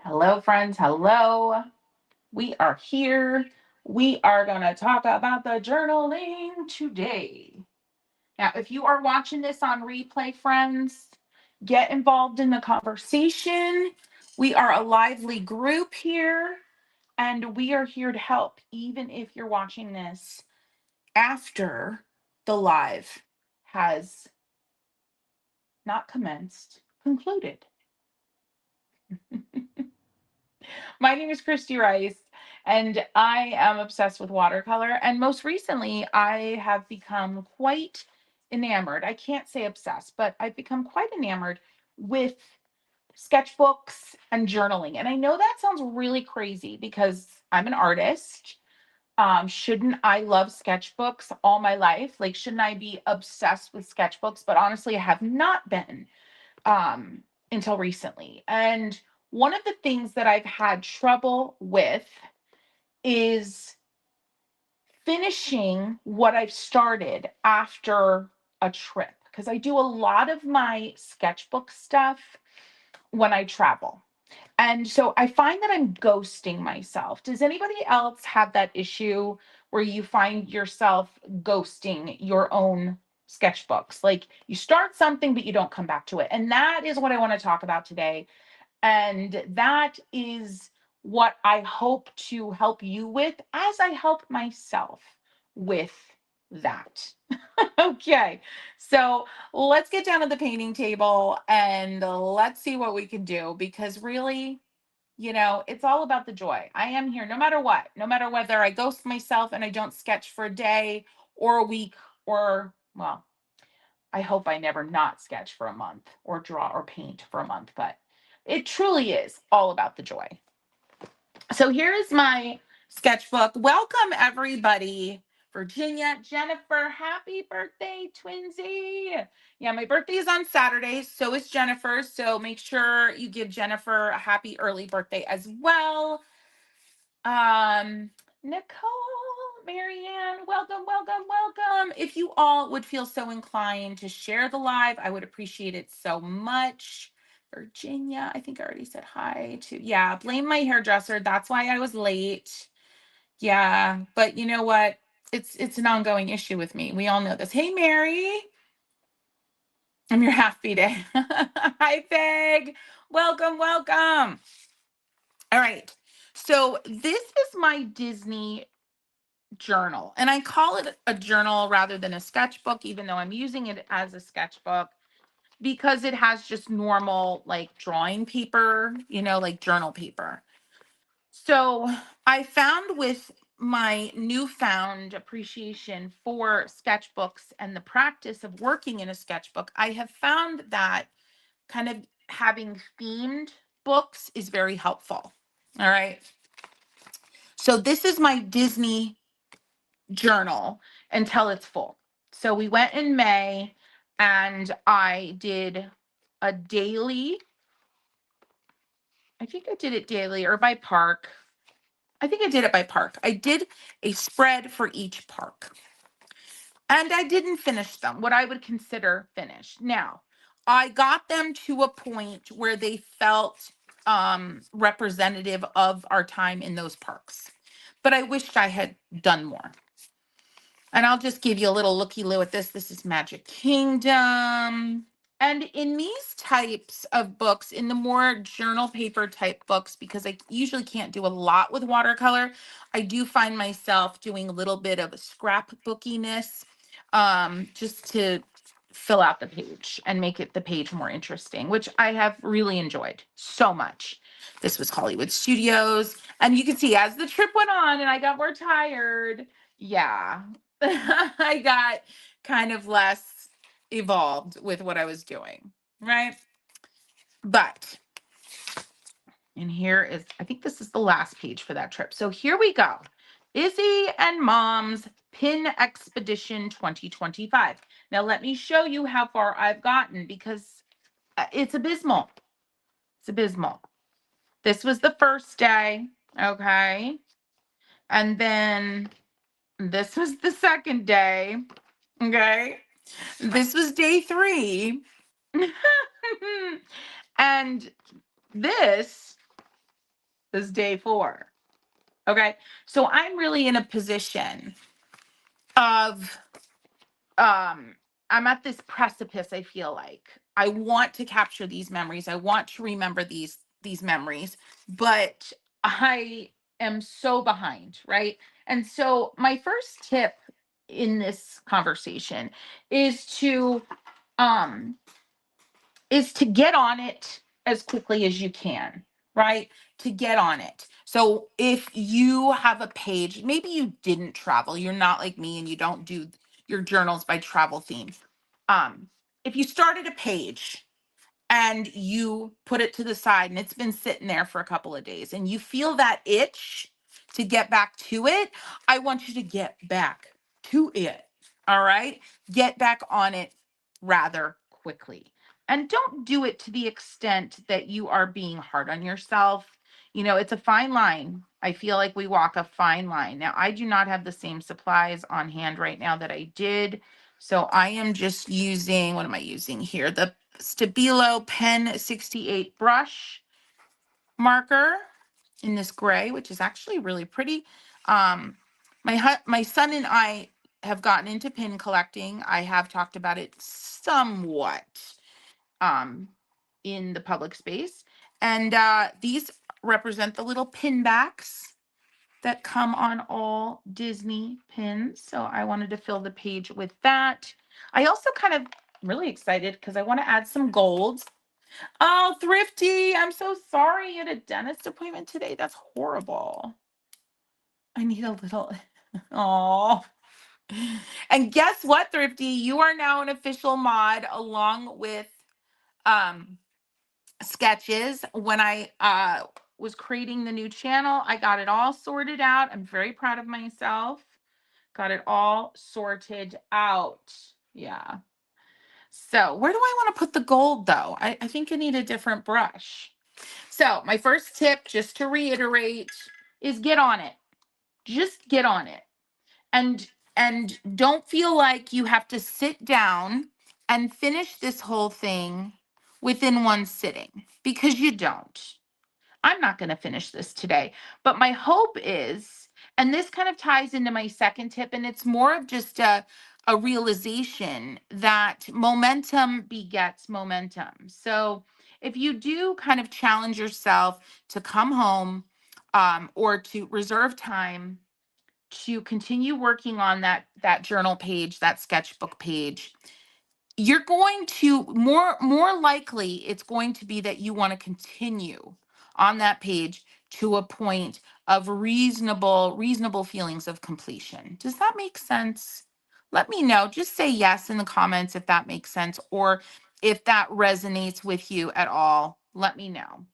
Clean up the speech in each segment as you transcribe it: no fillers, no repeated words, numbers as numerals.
Hello, friends. Hello. We are here. We are going to talk about the journaling today. Now, if you are watching this on replay, friends, get involved in the conversation. We are a lively group here, and we are here to help, even if you're watching this after the live has not commenced, concluded. My name is Christy Rice, and I am obsessed with watercolor. And most recently, I have become quite enamored. I can't say obsessed, but I've become quite enamored with sketchbooks and journaling. And I know that sounds really crazy because I'm an artist. Shouldn't I love sketchbooks all my life? Like, shouldn't I be obsessed with sketchbooks? But honestly, I have not been until recently. And one of the things that I've had trouble with is finishing what I've started after a trip because I do a lot of my sketchbook stuff when I travel. And so I find that I'm ghosting myself. Does anybody else have that issue where you find yourself ghosting your own sketchbooks? Like you start something, but you don't come back to it. And that is what I want to talk about today. And that is what I hope to help you with as I help myself with that. Okay, so let's get down to the painting table and let's see what we can do because really, it's all about the joy. I am here no matter what, no matter whether I ghost myself and I don't sketch for a day or a week or, well, I hope I never not sketch for a month or draw or paint for a month, but it truly is all about the joy. So here is my sketchbook. Welcome, everybody. Virginia, Jennifer, happy birthday, Twinsy. Yeah, my birthday is on Saturday. So is Jennifer. So make sure you give Jennifer a happy early birthday as well. Nicole, Marianne, welcome, welcome, welcome. If you all would feel so inclined to share the live, I would appreciate it so much. Virginia, I think I already said hi to, yeah, blame my hairdresser. That's why I was late. Yeah, but you know what? It's an ongoing issue with me. We all know this. Hey, Mary, I'm your happy day. Hi, Peg. Welcome, welcome. All right. So this is my Disney journal, and I call it a journal rather than a sketchbook, even though I'm using it as a sketchbook because it has just normal like drawing paper, like journal paper. So I found with my newfound appreciation for sketchbooks and the practice of working in a sketchbook, I have found that kind of having themed books is very helpful. All right. So this is my Disney journal until it's full. So we went in May and I did a daily. I think I did it daily or by park. I think I did it by park. I did a spread for each park. And I didn't finish them, what I would consider finished. Now, I got them to a point where they felt representative of our time in those parks. But I wished I had done more. And I'll just give you a little looky-loo at this. This is Magic Kingdom. And in these types of books, in the more journal paper type books, because I usually can't do a lot with watercolor, I do find myself doing a little bit of scrapbookiness just to fill out the page and make it the page more interesting, which I have really enjoyed so much. This was Hollywood Studios. And you can see as the trip went on and I got more tired, yeah, I got kind of less evolved with what I was doing, right? But, and here is, I think this is the last page for that trip. So here we go. Izzy and Mom's Pin Expedition 2025. Now let me show you how far I've gotten because it's abysmal. It's abysmal. This was the first day, okay? And then this was the second day, okay? This was day 3. And this This is day 4. Okay. So I'm really in a position of, I'm at this precipice. I feel like I want to capture these memories. I want to remember these memories, but I am so behind, right? And so my first tip in this conversation is to um get on it as quickly as you can, right? To get on it. So if you have a page, maybe you didn't travel, you're not like me and you don't do your journals by travel themes. Um, if you started a page and you put it to the side and it's been sitting there for a couple of days and you feel that itch to get back to it, I want you to get back to it. All right? Get back on it rather quickly. And don't do it to the extent that you are being hard on yourself. You know, it's a fine line. I feel like we walk a fine line. Now, I do not have the same supplies on hand right now that I did. So I am just using, what am I using here? The Stabilo Pen 68 brush marker in this gray, which is actually really pretty. My son and I have gotten into pin collecting. I have talked about it somewhat um, in the public space. And these represent the little pin backs that come on all Disney pins. So I wanted to fill the page with that. I also kind of really excited because I want to add some golds. Oh, Thrifty, I'm so sorry you had a dentist appointment today. That's horrible. I need a little, oh. And guess what, Thrifty? You are now an official mod along with um sketches. When I was creating the new channel, I got it all sorted out. I'm very proud of myself. Got it all sorted out. Yeah. So where do I want to put the gold though? I think I need a different brush. So my first tip, just to reiterate, is get on it. Just get on it. And don't feel like you have to sit down and finish this whole thing within one sitting, because you don't. I'm not going to finish this today. But my hope is, and this kind of ties into my second tip, and it's more of just a realization that momentum begets momentum. So if you do kind of challenge yourself to come home or to reserve time to continue working on that journal page, that sketchbook page, you're going to more likely it's going to be that you want to continue on that page to a point of reasonable feelings of completion. Does that make sense? Let me know. Just say yes in the comments if that makes sense, or if that resonates with you at all. Let me know.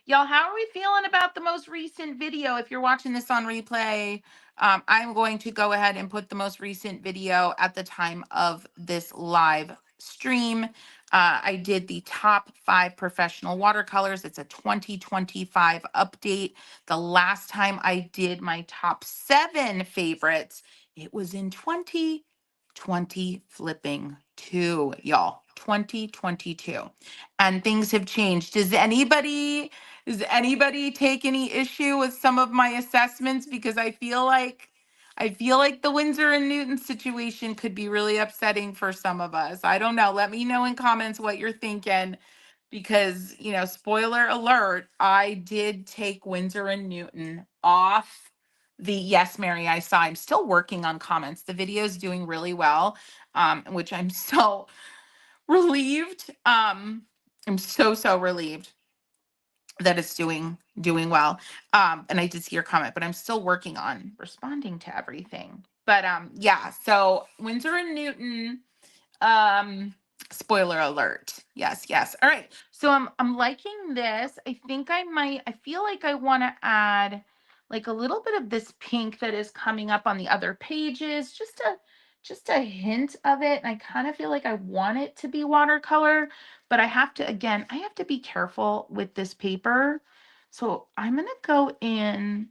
Y'all, how are we feeling about the most recent video? If you're watching this on replay, I'm going to go ahead and put the most recent video at the time of this live stream. I did the top 5 professional watercolors. It's a 2025 update. The last time I did my top 7 favorites, it was in 2020 flipping 2, y'all. 2022. And things have changed. Does anybody take any issue with some of my assessments? Because I feel like the Windsor and Newton situation could be really upsetting for some of us. I don't know. Let me know in comments what you're thinking, because, spoiler alert, I did take Windsor and Newton off the Yes, Mary, I saw. I'm still working on comments. The video is doing really well, which I'm so relieved. I'm so relieved that it's doing well. And I did see your comment, but I'm still working on responding to everything. But yeah, so Windsor and Newton, um, spoiler alert. Yes. All right. So I'm liking this. I feel like I want to add like a little bit of this pink that is coming up on the other pages, just a hint of it. And I kind of feel like I want it to be watercolor, but I have to be careful with this paper. So I'm going to go in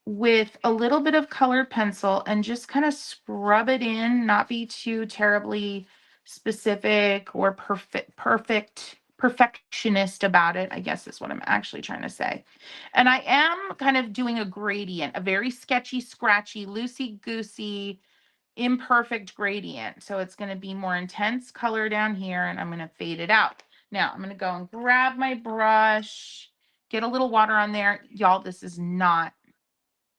with a little bit of colored pencil and just kind of scrub it in, not be too terribly specific or perfect perfectionist about it, I guess is what I'm actually trying to say. And I am kind of doing a gradient, a very sketchy, scratchy, loosey-goosey, imperfect gradient. So it's going to be more intense color down here, and I'm going to fade it out. Now I'm going to go and grab my brush, get a little water on there. Y'all, this is not,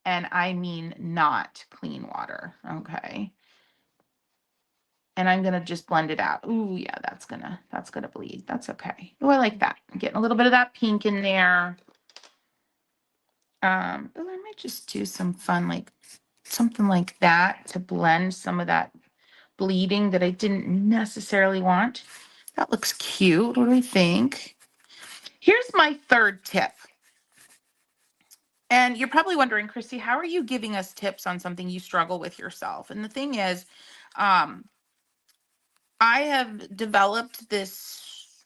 and I mean not, clean water. Okay. And I'm gonna just blend it out. Ooh, yeah, that's gonna bleed. That's okay. Oh, I like that. I'm getting a little bit of that pink in there. Oh, I might just do some fun, like something like that to blend some of that bleeding that I didn't necessarily want. That looks cute. What do we think? Here's my third tip. And you're probably wondering, Chrissy, how are you giving us tips on something you struggle with yourself? And the thing is, I have developed this,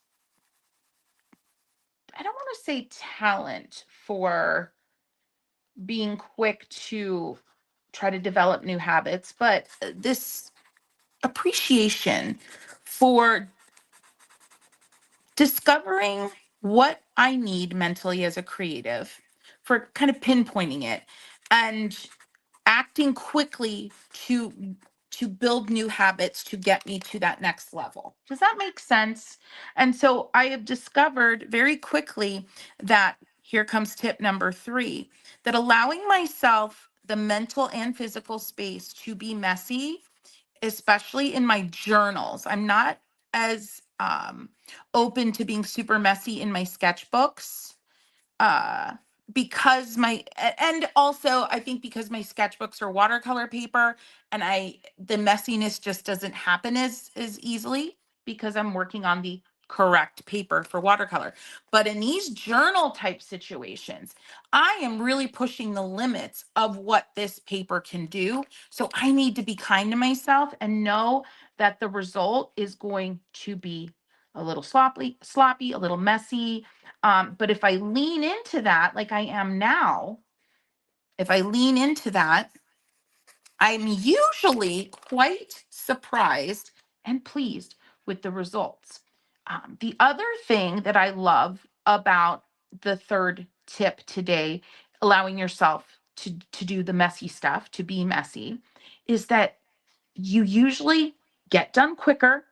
I don't want to say talent for being quick to try to develop new habits, but this appreciation for discovering what I need mentally as a creative, for kind of pinpointing it and acting quickly to build new habits to get me to that next level. Does that make sense? And so I have discovered very quickly that, here comes tip number 3, that allowing myself the mental and physical space to be messy, especially in my journals. I'm not as open to being super messy in my sketchbooks, uh because and also I think because my sketchbooks are watercolor paper, and the messiness just doesn't happen as easily because I'm working on the correct paper for watercolor. But in these journal type situations, I am really pushing the limits of what this paper can do. So I need to be kind to myself and know that the result is going to be a little sloppy, a little messy. But if I lean into that, like I am now, if I lean into that, I'm usually quite surprised and pleased with the results. The other thing that I love about the third tip today, allowing yourself to do the messy stuff, to be messy, is that you usually get done quicker.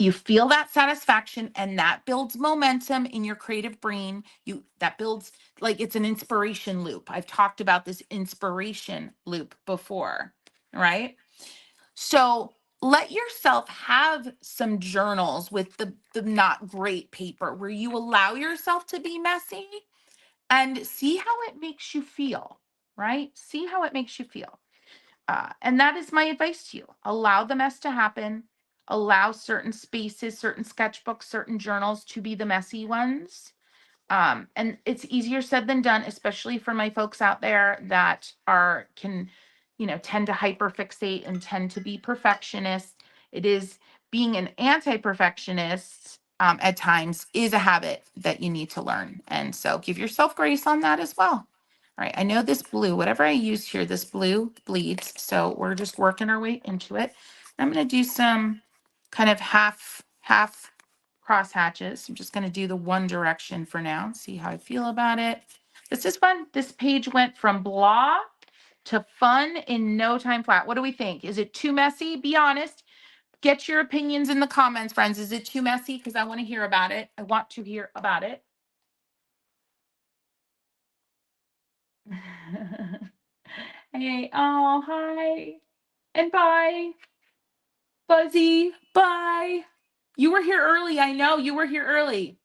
You feel that satisfaction, and that builds momentum in your creative brain. That builds, like, it's an inspiration loop. I've talked about this inspiration loop before, right? So let yourself have some journals with the not great paper where you allow yourself to be messy and see how it makes you feel, right? See how it makes you feel. And that is my advice to you. Allow the mess to happen. Allow certain spaces, certain sketchbooks, certain journals to be the messy ones. And it's easier said than done, especially for my folks out there that can, tend to hyperfixate and tend to be perfectionists. It is, being an anti-perfectionist at times is a habit that you need to learn. And so give yourself grace on that as well. All right, I know this blue, whatever I use here, this blue bleeds. So we're just working our way into it. I'm going to do some kind of half cross hatches. I'm just going to do the one direction for now, see how I feel about it. This is fun. This page went from blah to fun in no time flat. What do we think? Is it too messy? Be honest. Get your opinions in the comments, friends. Is it too messy? Because I want to hear about it. I want to hear about it. Hey, oh, hi. And bye. Buzzy, bye. You were here early. I know you were here early.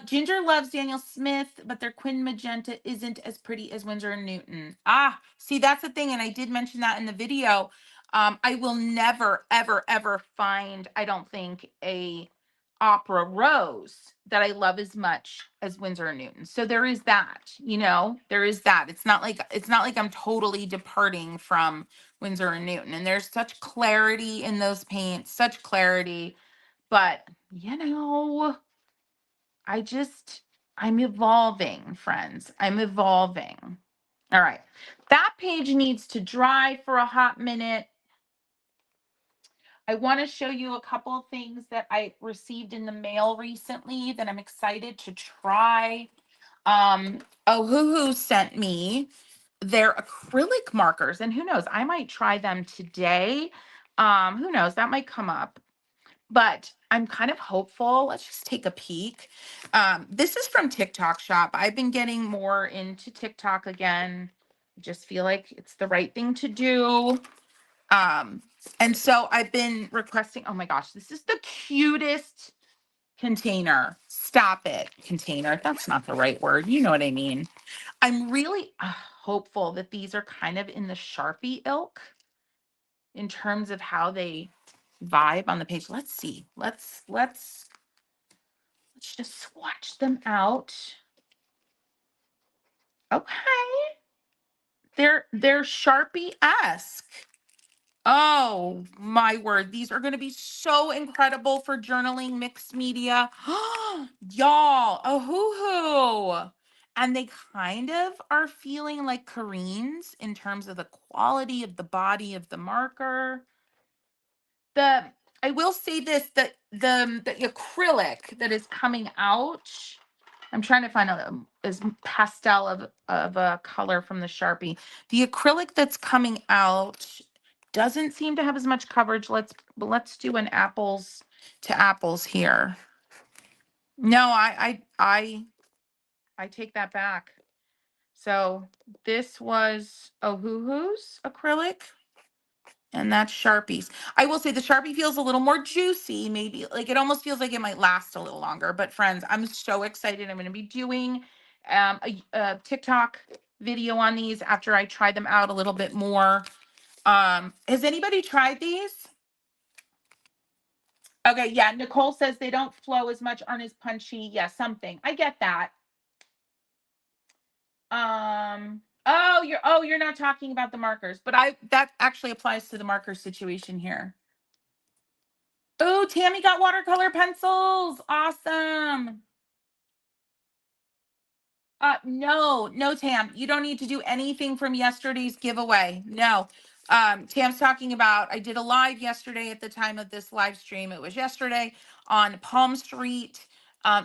Ginger loves Daniel Smith, but their Quinn Magenta isn't as pretty as Winsor and Newton. Ah, see, that's the thing. And I did mention that in the video. I will never, ever, ever find, I don't think, a opera rose that I love as much as Winsor and Newton. So there is that, there is that. It's not like I'm totally departing from Winsor and Newton. And there's such clarity in those paints, such clarity. But, I'm evolving, friends. I'm evolving. All right. That page needs to dry for a hot minute. I want to show you a couple of things that I received in the mail recently that I'm excited to try. Ohuhu sent me their acrylic markers, and who knows, I might try them today. Who knows, that might come up, but I'm kind of hopeful. Let's just take a peek. This is from TikTok Shop. I've been getting more into TikTok again. I just feel like it's the right thing to do. Um, and so I've been requesting, oh my gosh, this is the cutest container. Stop it, container. That's not the right word. You know what I mean. I'm really hopeful that these are kind of in the Sharpie ilk in terms of how they vibe on the page. Let's see. Let's just swatch them out. Okay. They're Sharpie-esque. Oh my word. These are going to be so incredible for journaling, mixed media. Y'all, a hoo-hoo. And they kind of are feeling like Kareen's in terms of the quality of the body of the marker. The I will say this, that the acrylic that is coming out, I'm trying to find out is pastel of a color from the Sharpie. The acrylic that's coming out doesn't seem to have as much coverage. Let's do an apples to apples here. No, I take that back. So this was Ohuhu's acrylic. And that's Sharpies. I will say the Sharpie feels a little more juicy, maybe. Like it almost feels like it might last a little longer. But friends, I'm so excited. I'm going to be doing a TikTok video on these after I try them out a little bit more. Has anybody tried these? Okay, yeah. Nicole says they don't flow as much, aren't as punchy. Yeah, something. I get that. You're not talking about the markers, but that actually applies to the marker situation here. Oh, Tammy got watercolor pencils. Awesome. No, Tam, you don't need to do anything from yesterday's giveaway. No. Tam's talking about, I did a live yesterday at the time of this live stream. It was yesterday on Palmstreet.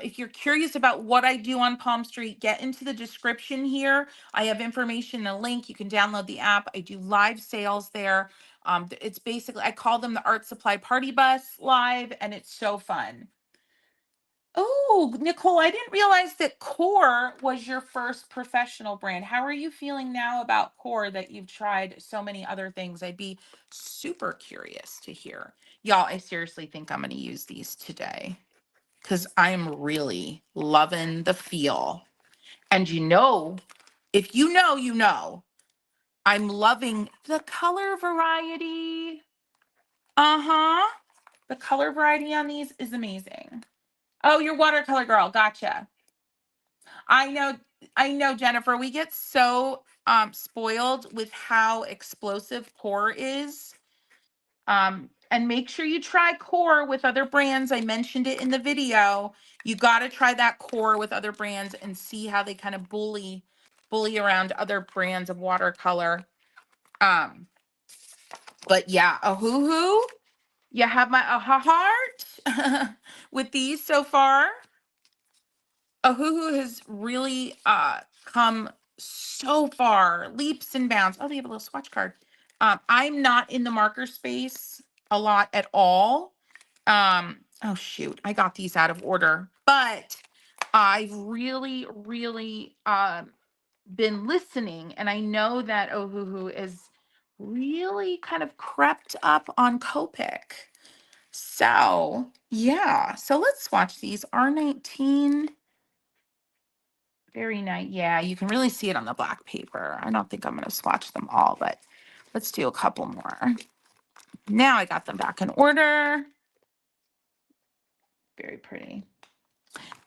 If you're curious about what I do on Palmstreet, get into the description here. I have information, a link. You can download the app. I do live sales there. It's basically, I call them the Art Supply Party Bus live, and it's so fun. Oh, Nicole, I didn't realize that Core was your first professional brand. How are you feeling now about Core that you've tried so many other things? I'd be super curious to hear. Y'all, I seriously think I'm going to use these today because I'm really loving the feel. And if you know, you know, I'm loving the color variety. Uh-huh. The color variety on these is amazing. Oh, you're watercolor girl. Gotcha. I know, Jennifer. We get so spoiled with how explosive Core is. And make sure you try Core with other brands. I mentioned it in the video. You got to try that Core with other brands and see how they kind of bully around other brands of watercolor. But yeah, a hoo-hoo. You have my heart with these so far. Ohuhu has really come so far, leaps and bounds. Oh, they have a little swatch card. I'm not in the marker space a lot at all. Oh shoot, I got these out of order, but I've really, really been listening, and I know that Ohuhu is really kind of crept up on Copic. So yeah, so let's swatch these. R19. Very nice. Yeah, you can really see it on the black paper. I don't think I'm going to swatch them all, but let's do a couple more. Now I got them back in order. Very pretty.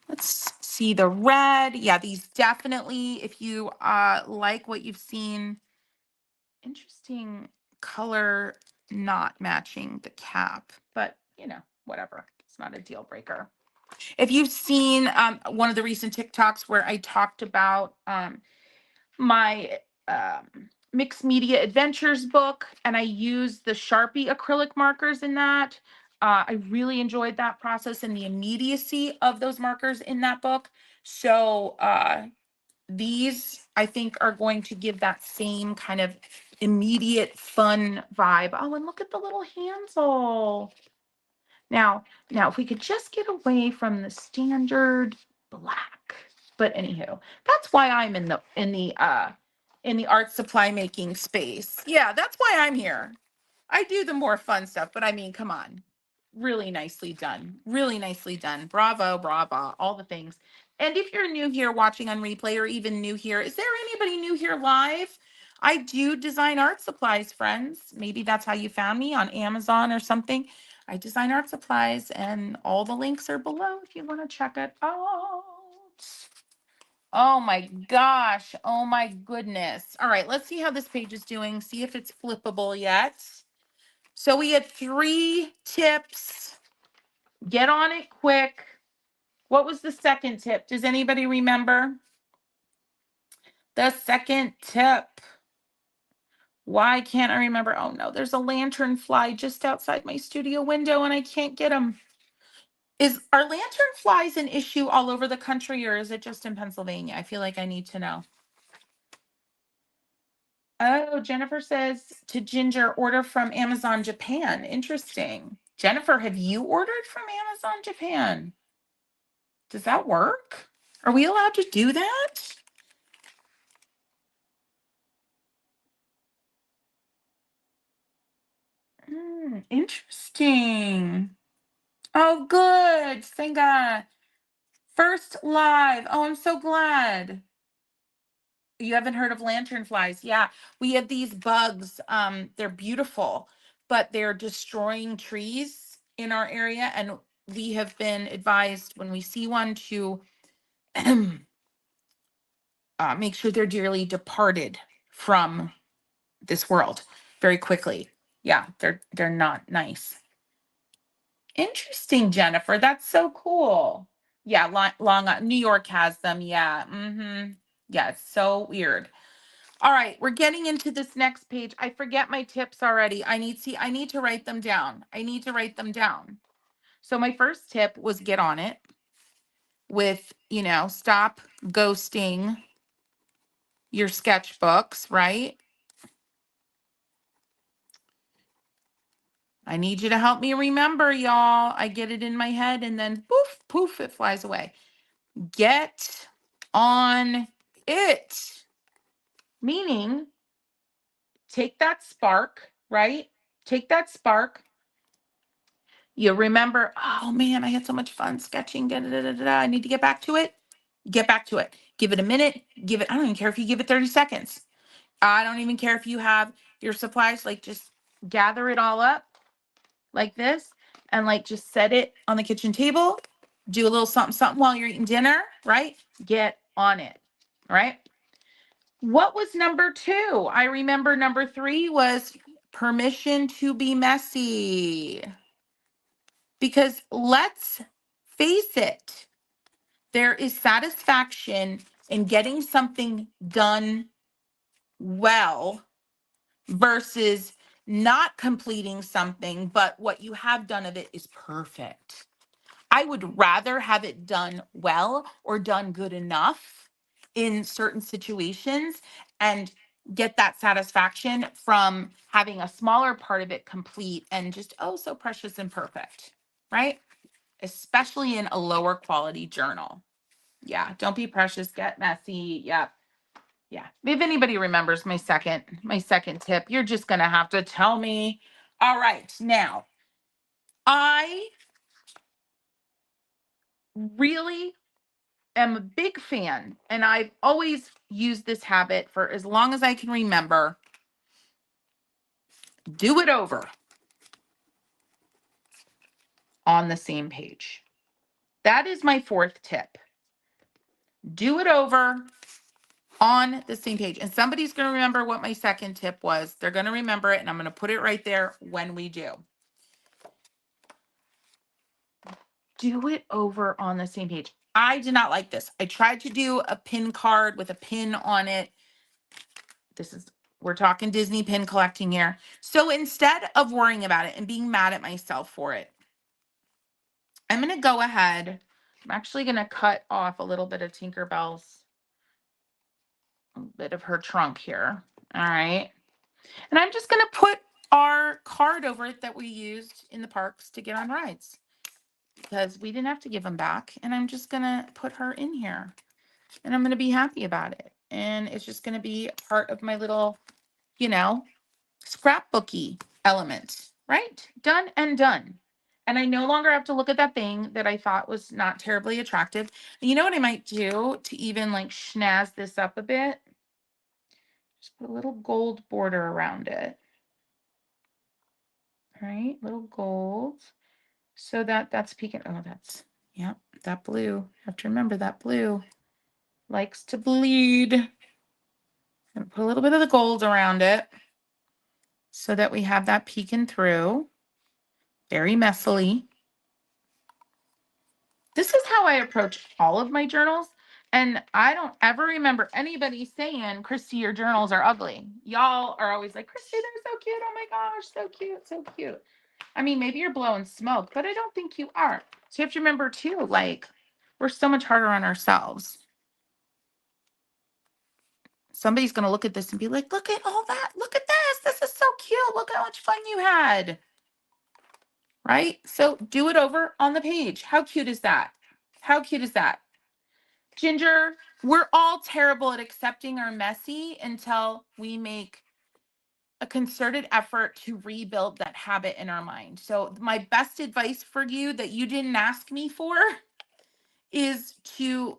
Let's see the red. Yeah, these definitely, if you like what you've seen, interesting color not matching the cap, but whatever. It's not a deal breaker. If you've seen one of the recent TikToks where I talked about my Mixed Media Adventures book, and I used the Sharpie acrylic markers in that. I really enjoyed that process and the immediacy of those markers in that book. So these, I think, are going to give that same kind of immediate fun vibe. Oh, and look at the little handle. Now, if we could just get away from the standard black. But anywho, that's why I'm in the art supply making space. Yeah, that's why I'm here. I do the more fun stuff, but I mean, come on. Really nicely done. Really nicely done. Bravo, bravo, all the things. And if you're new here watching on replay or even new here, is there anybody new here live? I do design art supplies, friends. Maybe that's how you found me on Amazon or something. I design art supplies and all the links are below if you want to check it out. Oh my gosh. Oh my goodness. All right, let's see how this page is doing. See if it's flippable yet. So we had 3 tips. Get on it quick. What was the second tip? Does anybody remember? The second tip. Why can't I remember? Oh no, there's a lantern fly just outside my studio window and I can't get him. Are lantern flies an issue all over the country or is it just in Pennsylvania? I feel like I need to know. Oh, Jennifer says to Ginger, order from Amazon Japan. Interesting. Jennifer, have you ordered from Amazon Japan? Does that work? Are we allowed to do that? Interesting. Oh, good. Thank God. First live. Oh, I'm so glad. You haven't heard of lantern flies? Yeah, we have these bugs. They're beautiful, but they're destroying trees in our area, and we have been advised when we see one to make sure they're dearly departed from this world very quickly. Yeah, they're not nice. Interesting, Jennifer. That's so cool. Yeah, New York has them. Yeah. Yeah, it's so weird. All right, we're getting into this next page. I forget my tips already. I need to write them down. I need to write them down. So my first tip was get on it with, stop ghosting your sketchbooks, right? I need you to help me remember, y'all. I get it in my head and then poof, poof, it flies away. Get on it. Meaning, take that spark, right? Take that spark. You remember, oh man, I had so much fun sketching. Da, da, da, da, da. I need to get back to it. Get back to it. Give it a minute. I don't even care if you give it 30 seconds. I don't even care if you have your supplies, like just gather it all up like this and like just set it on the kitchen table. Do a little something, something while you're eating dinner, right? Get on it, right? What was number 2? I remember number 3 was permission to be messy. Because let's face it, there is satisfaction in getting something done well versus not completing something, but what you have done of it is perfect. I would rather have it done well or done good enough in certain situations and get that satisfaction from having a smaller part of it complete and just, oh, so precious and perfect, right? Especially in a lower quality journal. Yeah, don't be precious, get messy. Yep. Yeah. If anybody remembers my second tip, you're just going to have to tell me. All right. Now, I really am a big fan, and I've always used this habit for as long as I can remember. Do it over on the same page. That is my 4th tip. Do it over on the same page. And somebody's going to remember what my second tip was. They're going to remember it, and I'm going to put it right there when we do. Do it over on the same page. I did not like this. I tried to do a pin card with a pin on it. This is We're talking Disney pin collecting here. So instead of worrying about it and being mad at myself for it, I'm going to go ahead. I'm actually going to cut off a little bit of Tinkerbell's, a bit of her trunk here. All right. And I'm just going to put our card over it that we used in the parks to get on rides, because we didn't have to give them back. And I'm just going to put her in here, and I'm going to be happy about it. And it's just going to be part of my little, you know, scrapbooky element, right? Done and done. And I no longer have to look at that thing that I thought was not terribly attractive. And you know what I might do to even like snazz this up a bit? Just put a little gold border around it. All right, little gold. So that's peeking. Oh, that's, yep, that blue. Have to remember that blue likes to bleed. And put a little bit of the gold around it so that we have that peeking through very messily. This is how I approach all of my journals. And I don't ever remember anybody saying, Christy, your journals are ugly. Y'all are always like, Christy, they're so cute. Oh my gosh, so cute, so cute. I mean, maybe you're blowing smoke, but I don't think you are. So you have to remember too, like, we're so much harder on ourselves. Somebody's going to look at this and be like, look at all that. Look at this. This is so cute. Look how much fun you had. Right? So do it over on the page. How cute is that? How cute is that? Ginger, we're all terrible at accepting our messy until we make a concerted effort to rebuild that habit in our mind. So my best advice for you that you didn't ask me for is to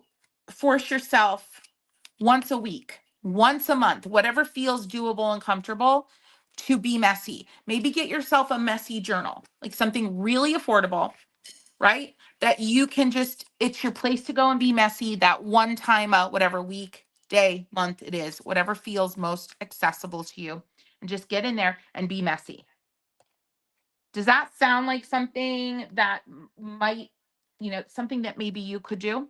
force yourself once a week, once a month, whatever feels doable and comfortable, to be messy. Maybe get yourself a messy journal, like something really affordable, right? That you can just, it's your place to go and be messy that one time out, whatever week, day, month it is, whatever feels most accessible to you, and just get in there and be messy. Does that sound like something that might, something that maybe you could do?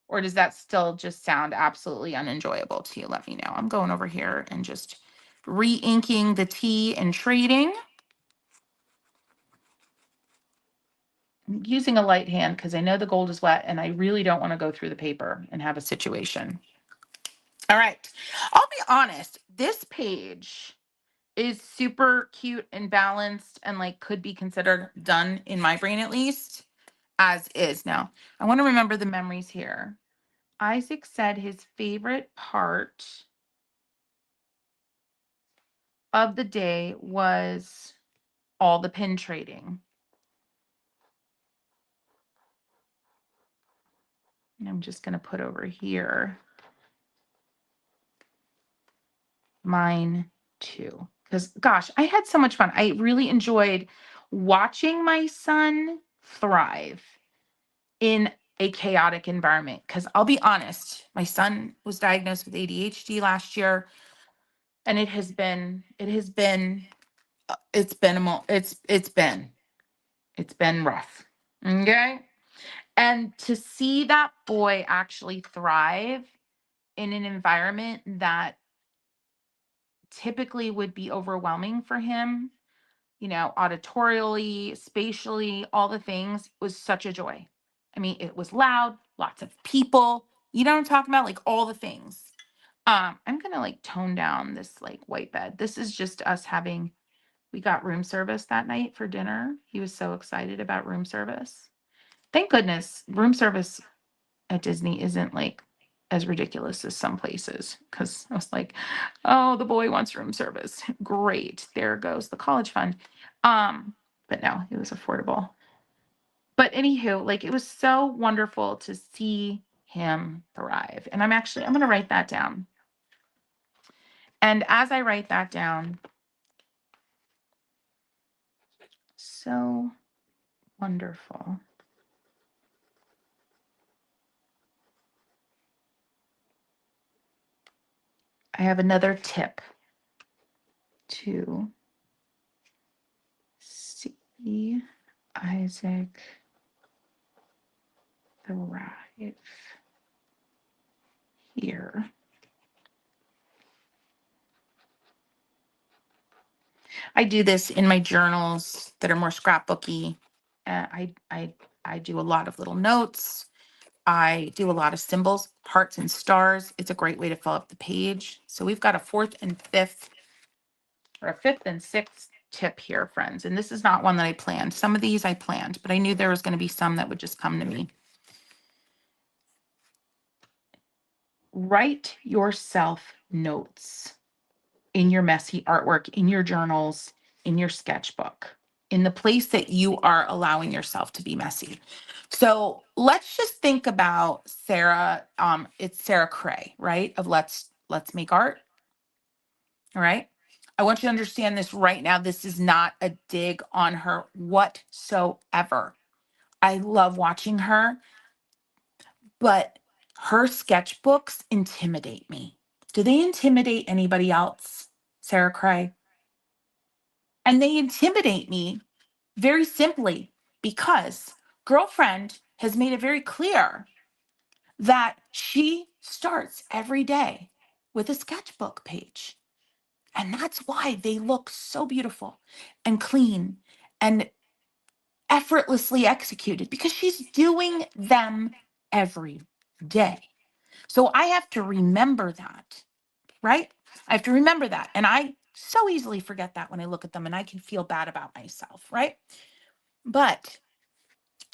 Or does that still just sound absolutely unenjoyable to you? Let me know. I'm going over here and just re-inking the T and trading. I'm using a light hand because I know the gold is wet and I really don't want to go through the paper and have a situation. All right. I'll be honest. This page is super cute and balanced and like could be considered done in my brain at least as is. Now, I want to remember the memories here. Isaac said his favorite part of the day was all the pin trading. And I'm just going to put over here mine too. Because gosh, I had so much fun. I really enjoyed watching my son thrive in a chaotic environment. Because I'll be honest, my son was diagnosed with ADHD last year, and it's been rough. Okay. And to see that boy actually thrive in an environment that typically would be overwhelming for him, auditorially, spatially, all the things, was such a joy. I mean, it was loud, lots of people, you know what I'm talking about? Like all the things. I'm gonna like tone down this like white bed. This is just us we got room service that night for dinner. He was so excited about room service. Thank goodness room service at Disney isn't like as ridiculous as some places, because I was like, oh, the boy wants room service. Great. There goes the college fund. But no, it was affordable. But anywho, like it was so wonderful to see him thrive. And I'm going to write that down. And as I write that down, so wonderful. I have another tip to see Isaac thrive here. I do this in my journals that are more scrapbooky. I do a lot of little notes. I do a lot of symbols, hearts and stars. It's a great way to fill up the page. So we've got a fourth and fifth, or a fifth and sixth tip here, friends. And this is not one that I planned. Some of these I planned, but I knew there was going to be some that would just come to me. Write yourself notes in your messy artwork, in your journals, in your sketchbook, in the place that you are allowing yourself to be messy. So let's just think about Sarah. It's Sarah Cray, right? Of Let's Make Art. All right. I want you to understand this right now. This is not a dig on her whatsoever. I love watching her, but her sketchbooks intimidate me. Do they intimidate anybody else, Sarah Cray? And they intimidate me very simply because girlfriend has made it very clear that she starts every day with a sketchbook page. And that's why they look so beautiful and clean and effortlessly executed, because she's doing them every day. So I have to remember that, right? I have to remember that. And I so easily forget that when I look at them, and I can feel bad about myself, right? But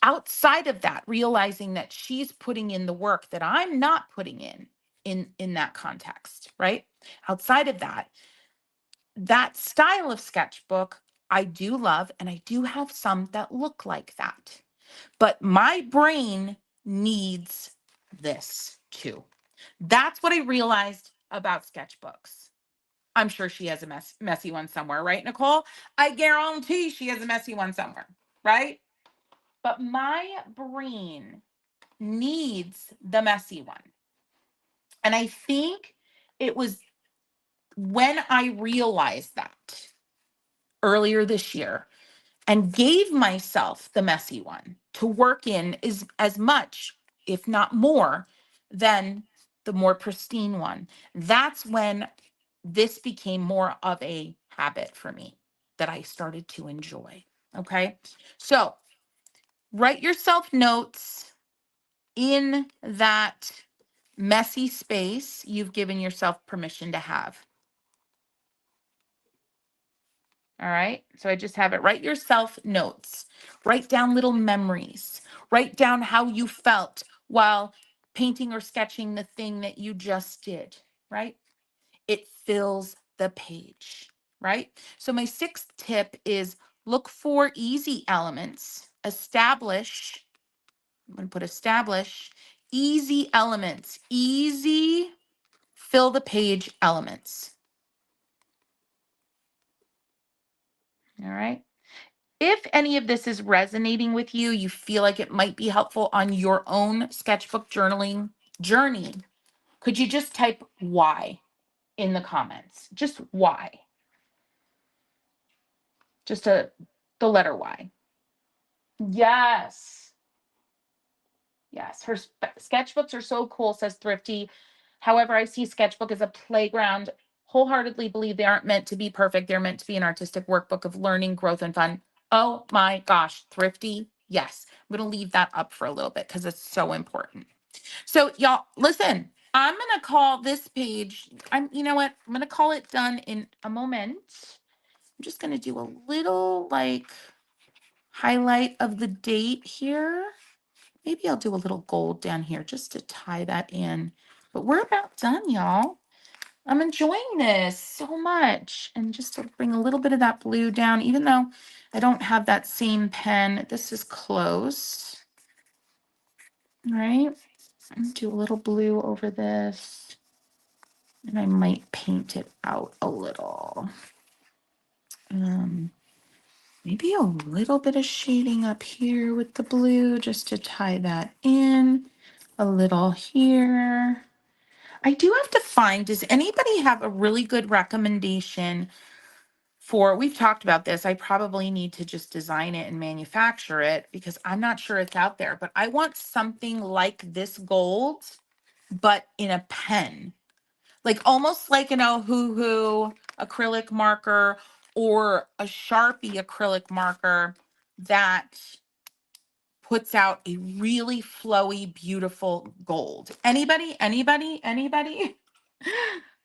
outside of that, realizing that she's putting in the work that I'm not putting in that context, right? Outside of that, that style of sketchbook I do love, and I do have some that look like that. But my brain needs this too. That's what I realized about sketchbooks. I'm sure she has a messy one somewhere, right, Nicole? I guarantee she has a messy one somewhere, right? But my brain needs the messy one. And I think it was when I realized that earlier this year and gave myself the messy one to work in is as much, if not more, than the more pristine one. That's when this became more of a habit for me that I started to enjoy. Okay. So write yourself notes in that messy space you've given yourself permission to have. All right. So I just have it. Write yourself notes. Write down little memories. Write down how you felt while painting or sketching the thing that you just did, right? It fills the page, right? So my sixth tip is look for easy elements. Establish, I'm going to put establish easy elements. Easy fill the page elements. All right. If any of this is resonating with you, you feel like it might be helpful on your own sketchbook journaling journey, could you just type Y in the comments? Just Y. Just the letter Y. Yes. Yes, her sketchbooks are so cool, says Thrifty. However, I see sketchbook as a playground. Wholeheartedly believe they aren't meant to be perfect. They're meant to be an artistic workbook of learning, growth, and fun. Oh my gosh, Thrifty. Yes, I'm going to leave that up for a little bit because it's so important. So y'all, listen, I'm going to call this page, you know what? I'm going to call it done in a moment. I'm just going to do a little like highlight of the date here. Maybe I'll do a little gold down here just to tie that in. But we're about done, y'all. I'm enjoying this so much. And just to bring a little bit of that blue down, even though I don't have that same pen, this is close. All right. Do a little blue over this. And I might paint it out a little. Maybe a little bit of shading up here with the blue just to tie that in. A little here. I do have to find, does anybody have a really good recommendation for, we've talked about this, I probably need to just design it and manufacture it because I'm not sure it's out there, but I want something like this gold, but in a pen. Like almost like an Ohuhu acrylic marker or a Sharpie acrylic marker that puts out a really flowy, beautiful gold. Anybody? Anybody? Anybody?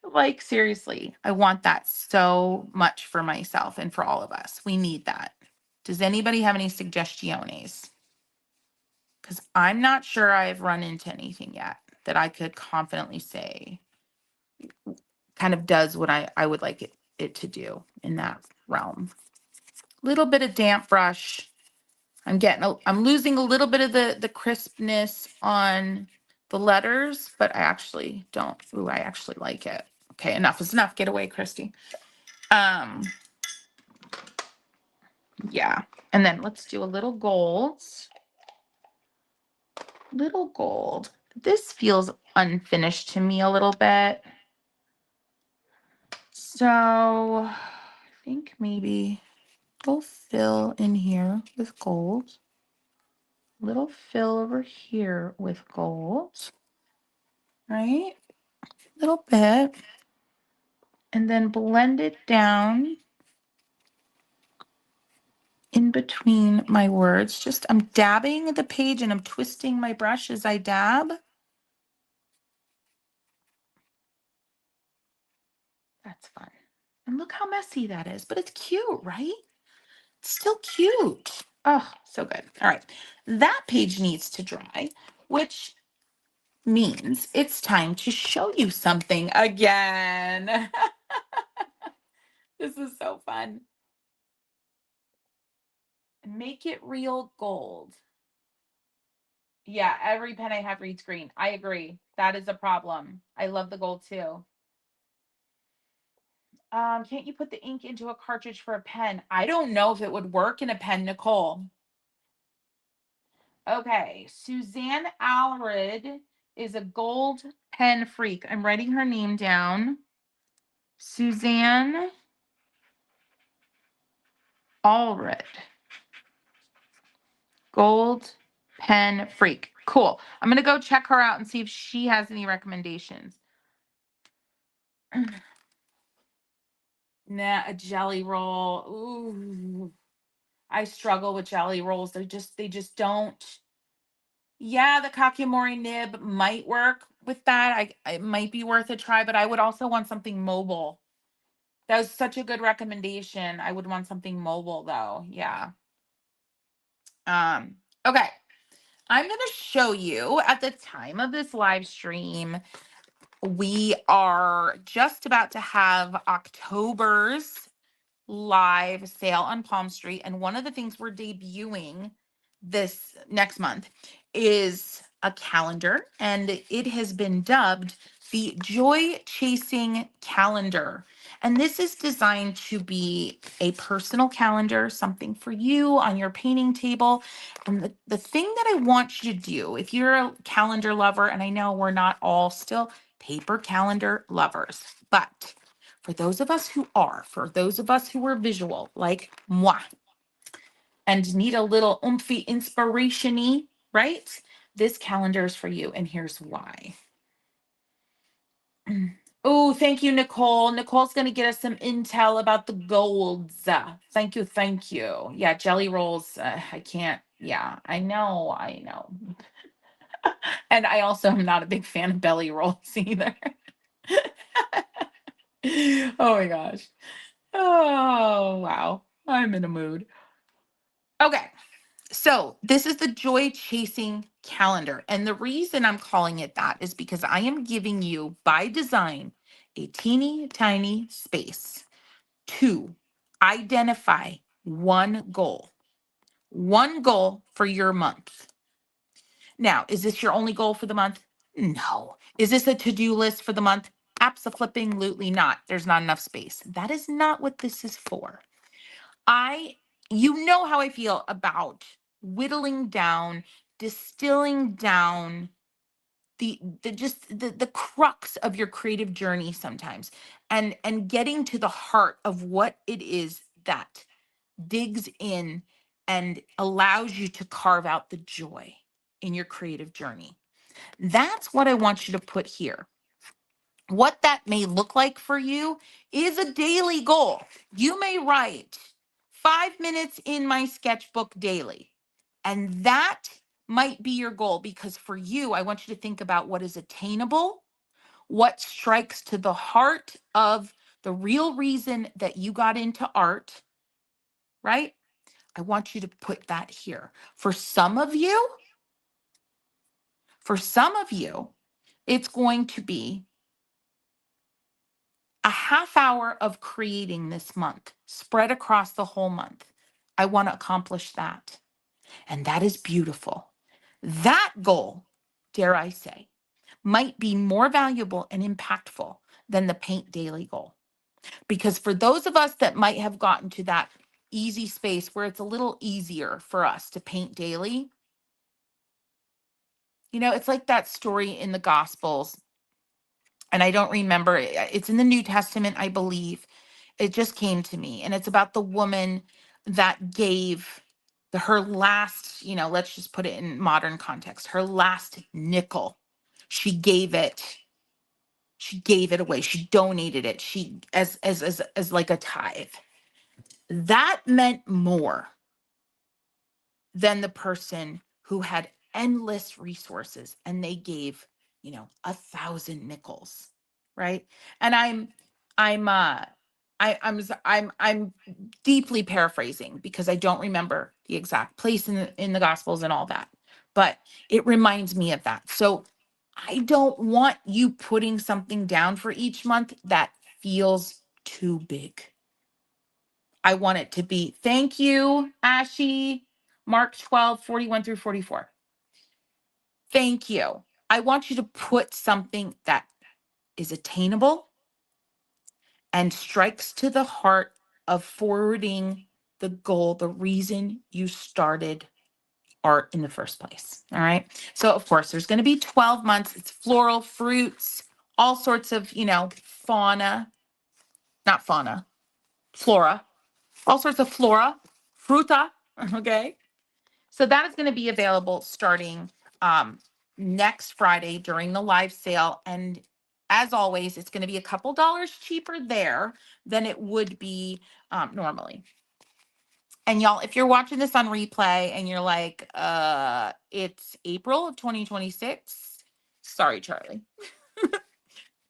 Like, seriously, I want that so much for myself and for all of us. We need that. Does anybody have any suggestions? Because I'm not sure I've run into anything yet that I could confidently say kind of does what I would like it to do in that realm. Little bit of damp brush. I'm losing a little bit of the crispness on the letters, but I actually don't. Ooh, I actually like it. Okay, enough is enough. Get away, Christy. Yeah. And then let's do a little gold. Little gold. This feels unfinished to me a little bit. So I think maybe we'll fill in here with gold. Little fill over here with gold. Right? Little bit. And then blend it down in between my words. Just I'm dabbing the page and I'm twisting my brush as I dab. That's fun. And look how messy that is, but it's cute, right? It's still cute. Oh, so good. All right. That page needs to dry, which means it's time to show you something again. This is so fun. Make it real gold. Yeah, every pen I have reads green. I agree. That is a problem. I love the gold too. Can't you put the ink into a cartridge for a pen? I don't know if it would work in a pen, Nicole. Okay, Suzanne Alred is a gold pen freak. I'm writing her name down. Suzanne Alred. Gold pen freak. Cool. I'm going to go check her out and see if she has any recommendations. Nah, a jelly roll. Ooh. I struggle with jelly rolls. They just don't. Yeah, the kakimori nib might work with that. It might be worth a try, but I would also want something mobile. That was such a good recommendation. I would want something mobile though. Yeah. Okay. I'm going to show you at the time of this live stream, we are just about to have October's live sale on Palmstreet. And one of the things we're debuting this next month is a calendar, and it has been dubbed the Joy Chasing Calendar. And this is designed to be a personal calendar, something for you on your painting table. And the thing that I want you to do, if you're a calendar lover, and I know we're not all still paper calendar lovers, but for those of us who are, for those of us who are visual, like moi, and need a little oomphy inspiration-y, right? This calendar is for you, and here's why. Oh, thank you, Nicole. Nicole's going to get us some intel about the golds. Thank you, thank you. Yeah, jelly rolls, I can't. Yeah, I know. And I also am not a big fan of belly rolls either. Oh my gosh. Oh, wow. I'm in a mood. Okay. So this is the Joy Chasing Calendar. And the reason I'm calling it that is because I am giving you, by design, a teeny tiny space to identify one goal for your month. Now, is this your only goal for the month? No. Is this a to-do list for the month? Abso-flipping-lutely not. There's not enough space. That is not what this is for. You know how I feel about whittling down, distilling down the crux of your creative journey sometimes, and getting to the heart of what it is that digs in and allows you to carve out the joy in your creative journey. That's what I want you to put here. What that may look like for you is a daily goal. You may write 5 minutes in my sketchbook daily. And that might be your goal, because for you, I want you to think about what is attainable, what strikes to the heart of the real reason that you got into art, right? I want you to put that here. For some of you, it's going to be a half hour of creating this month, spread across the whole month. I want to accomplish that. And that is beautiful. That goal, dare I say, might be more valuable and impactful than the paint daily goal. Because for those of us that might have gotten to that easy space where it's a little easier for us to paint daily, it's like that story in the Gospels, and I don't remember, it's in the New Testament, I believe. It just came to me, and it's about the woman that gave her last, let's just put it in modern context, her last nickel. She gave it. She gave it away. She donated it. She as like a tithe. That meant more than the person who had endless resources and they gave, 1,000 nickels, right? And I'm deeply paraphrasing because I don't remember the exact place in the Gospels and all that, but it reminds me of that. So I don't want you putting something down for each month that feels too big. I want it to be, thank you, Ashy, Mark 12:41-44. Thank you. I want you to put something that is attainable and strikes to the heart of forwarding the goal, the reason you started art in the first place. All right. So, of course, there's going to be 12 months. It's floral, fruits, all sorts of, fauna, not fauna, flora, all sorts of flora, fruta. Okay. So that is going to be available starting next Friday during the live sale. And as always, it's going to be a couple dollars cheaper there than it would be normally. And y'all, if you're watching this on replay and you're like, it's April of 2026, sorry, Charlie.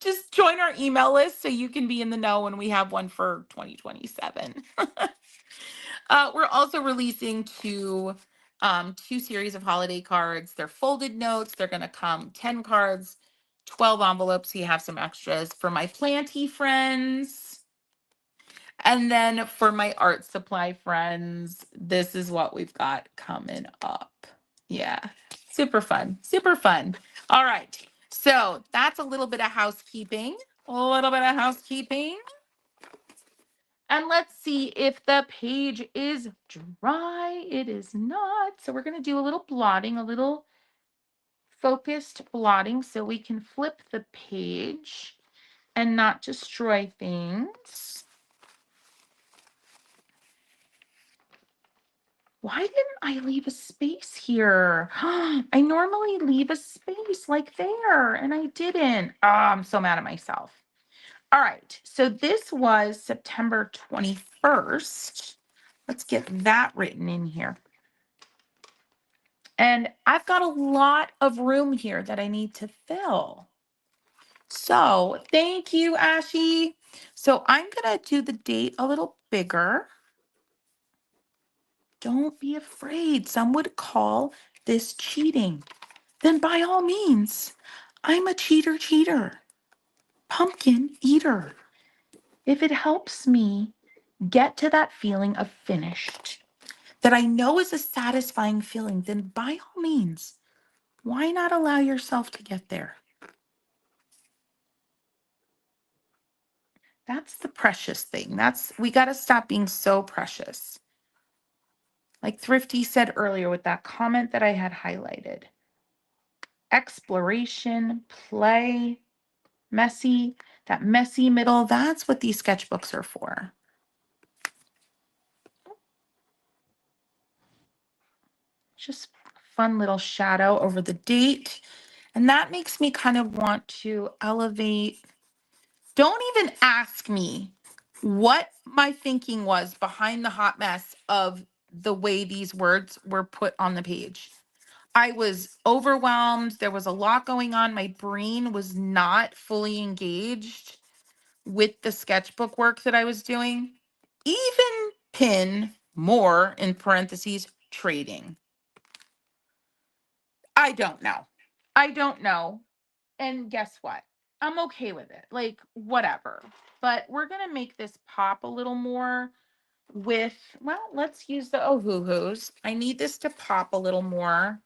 Just join our email list so you can be in the know when we have one for 2027. We're also releasing two series of holiday cards. They're folded notes. They're going to come 10 cards, 12 envelopes. So you have some extras for my planty friends. And then for my art supply friends, this is what we've got coming up. Yeah, super fun, super fun. All right. So that's a little bit of housekeeping. A little bit of housekeeping. And let's see if the page is dry. It is not. So we're going to do a little blotting, a little focused blotting so we can flip the page and not destroy things. Why didn't I leave a space here? I normally leave a space like there, and I didn't. Oh, I'm so mad at myself. All right, so this was September 21st. Let's get that written in here. And I've got a lot of room here that I need to fill. So thank you, Ashy. So I'm going to do the date a little bigger. Don't be afraid. Some would call this cheating. Then by all means, I'm a cheater, pumpkin eater. If it helps me get to that feeling of finished, that I know is a satisfying feeling, then by all means, why not allow yourself to get there? That's the precious thing. We got to stop being so precious. Like Thrifty said earlier with that comment that I had highlighted. Exploration, play, messy, that messy middle, that's what these sketchbooks are for. Just fun little shadow over the date. And that makes me kind of want to elevate Don't even ask me what my thinking was behind the hot mess of the way these words were put on the page. I was overwhelmed. There was a lot going on. My brain was not fully engaged with the sketchbook work that I was doing. Even pin more in parentheses trading. I don't know. I don't know. And guess what? I'm okay with it. Like, whatever. But we're going to make this pop a little more with, well, let's use the oh-hoo-hoos. I need this to pop a little more.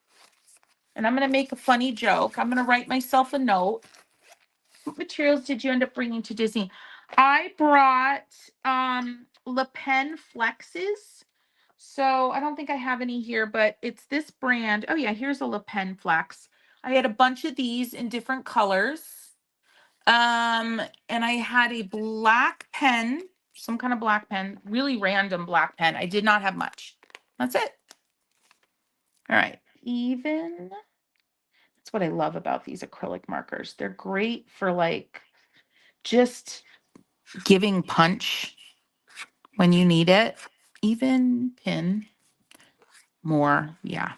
And I'm going to make a funny joke. I'm going to write myself a note. What materials did you end up bringing to Disney? I brought Le Pen Flexes. So I don't think I have any here, but it's this brand. Oh yeah, here's a Le Pen Flex. I had a bunch of these in different colors. And I had a black pen, some kind of black pen, really random black pen. I did not have much. That's it. All right. Even. That's what I love about these acrylic markers. They're great for like just giving punch when you need it. Even pin more. Yeah.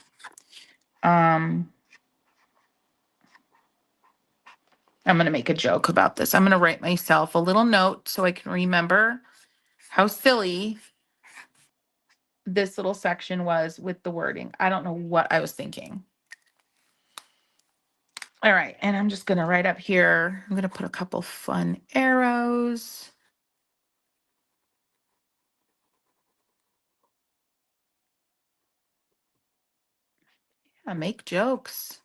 I'm going to make a joke about this. I'm going to write myself a little note so I can remember how silly this little section was with the wording. I don't know what I was thinking. All right. And I'm just going to write up here. I'm going to put a couple fun arrows. Yeah, make jokes.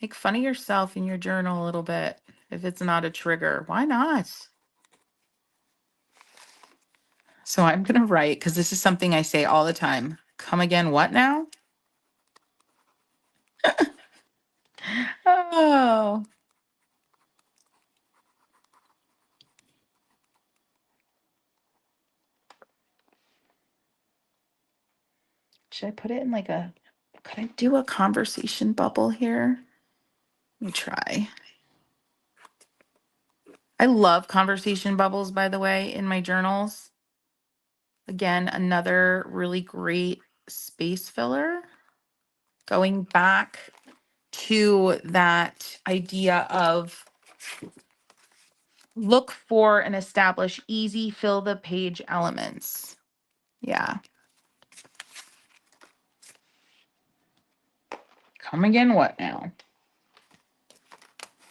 Make fun of yourself in your journal a little bit. If it's not a trigger, why not? So I'm going to write, because this is something I say all the time. Come again, what now? Oh. Should I put it in like a, could I do a conversation bubble here? Let me try. I love conversation bubbles, by the way, in my journals. Again, another really great space filler. Going back to that idea of look for and establish easy fill the page elements. Yeah. Come again, what now?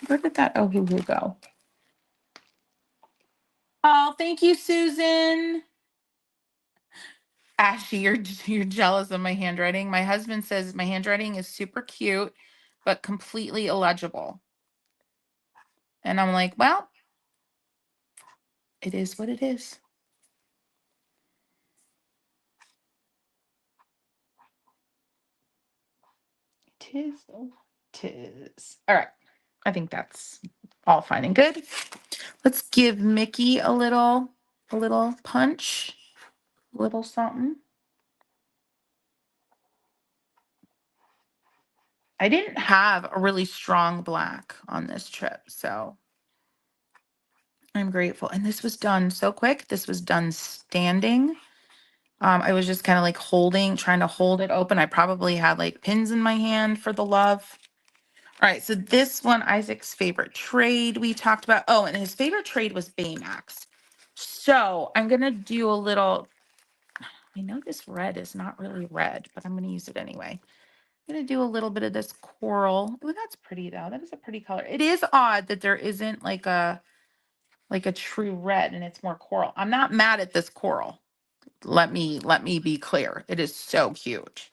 Where did that oh hoo hoo go? Oh, thank you, Susan. Ashley, you're jealous of my handwriting. My husband says my handwriting is super cute, but completely illegible. And I'm like, well, it is what it is. Tis, oh, tis. All right. I think that's all fine and good. Let's give Mickey a little punch, a little something. I didn't have a really strong black on this trip, so I'm grateful. And this was done so quick. This was done standing. I was just kind of like trying to hold it open. I probably had like pins in my hand for the love. All right, so this one, Isaac's favorite trade we talked about. Oh, and his favorite trade was Baymax. So I'm going to do a little, I know this red is not really red, but I'm going to use it anyway. I'm going to do a little bit of this coral. Oh, that's pretty though. That is a pretty color. It is odd that there isn't like a true red and it's more coral. I'm not mad at this coral. Let me be clear. It is so cute.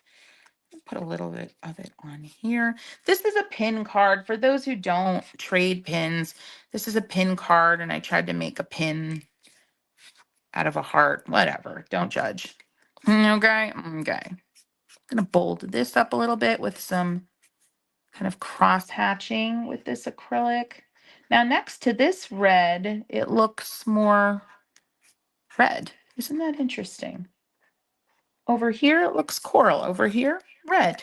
Put a little bit of it on here. This is a pin card. For those who don't trade pins, this is a pin card, and I tried to make a pin out of a heart. Whatever. Don't judge. Okay. Okay. I'm going to bold this up a little bit with some kind of cross hatching with this acrylic. Now, next to this red, it looks more red. Isn't that interesting? Over here, it looks coral. Over here, red.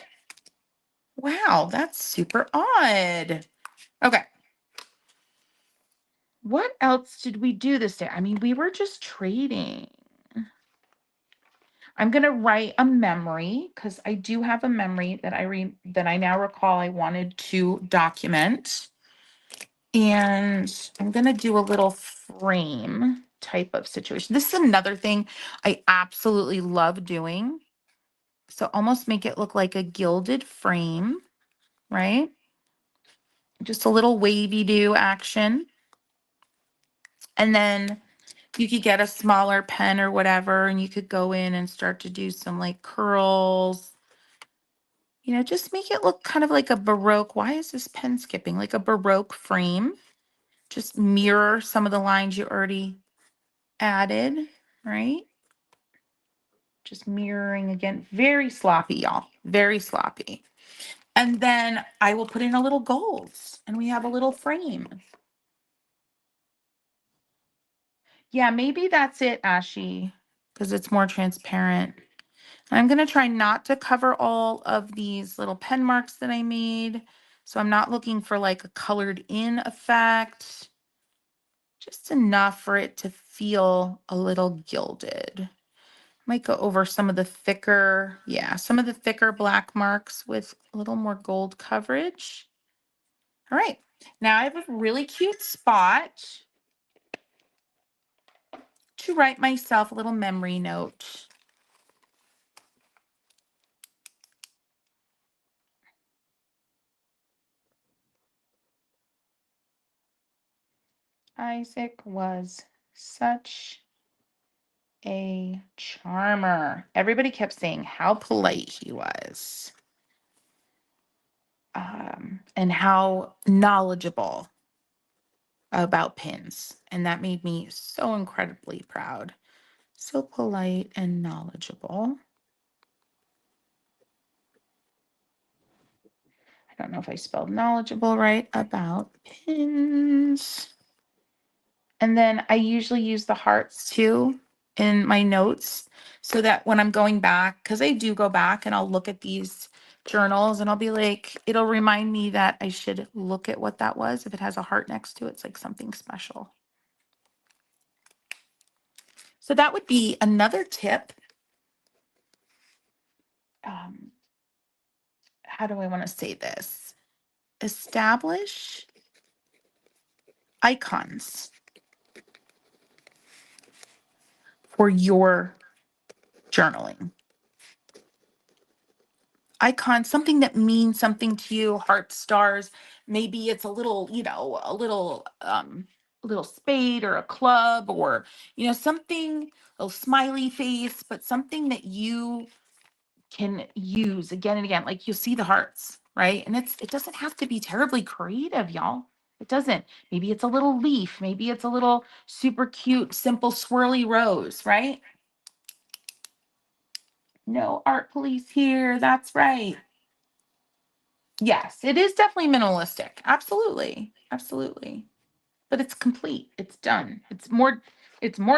Wow, that's super odd. Okay. What else did we do this day? I mean, we were just trading. I'm gonna write a memory because I do have a memory that I now recall I wanted to document. And I'm gonna do a little frame type of situation. This is another thing I absolutely love doing. So almost make it look like a gilded frame, right? Just a little wavy do action. And then you could get a smaller pen or whatever, and you could go in and start to do some like curls. You know, just make it look kind of like a Baroque. Why is this pen skipping? Like a Baroque frame. Just mirror some of the lines you already added, right? Just mirroring again. Very sloppy, y'all. Very sloppy. And then I will put in a little golds, and we have a little frame. Yeah, maybe that's it, Ashy, because it's more transparent. I'm going to try not to cover all of these little pen marks that I made. So I'm not looking for like a colored in effect. Just enough for it to feel a little gilded. Might go over some of the thicker, some of the thicker black marks with a little more gold coverage. All right, now I have a really cute spot to write myself a little memory note. Isaac was such a charmer. Everybody kept saying how polite he was, and how knowledgeable about pins. And that made me so incredibly proud. So polite and knowledgeable. I don't know if I spelled knowledgeable right about pins. And then I usually use the hearts too in my notes so that when I'm going back, because I do go back and I'll look at these journals and I'll be like, it'll remind me that I should look at what that was. If it has a heart next to it, it's like something special. So that would be another tip. How do I want to say this? Establish icons for your journaling. Icon, something that means something to you, heart stars. Maybe it's a little, a little spade or a club or, something, a smiley face, but something that you can use again and again. Like you see the hearts, right? And it doesn't have to be terribly creative, y'all. It doesn't. Maybe it's a little leaf. Maybe it's a little super cute, simple swirly rose, right? No art police here. That's right. Yes, it is definitely minimalistic. Absolutely. Absolutely. But it's complete. It's done. It's more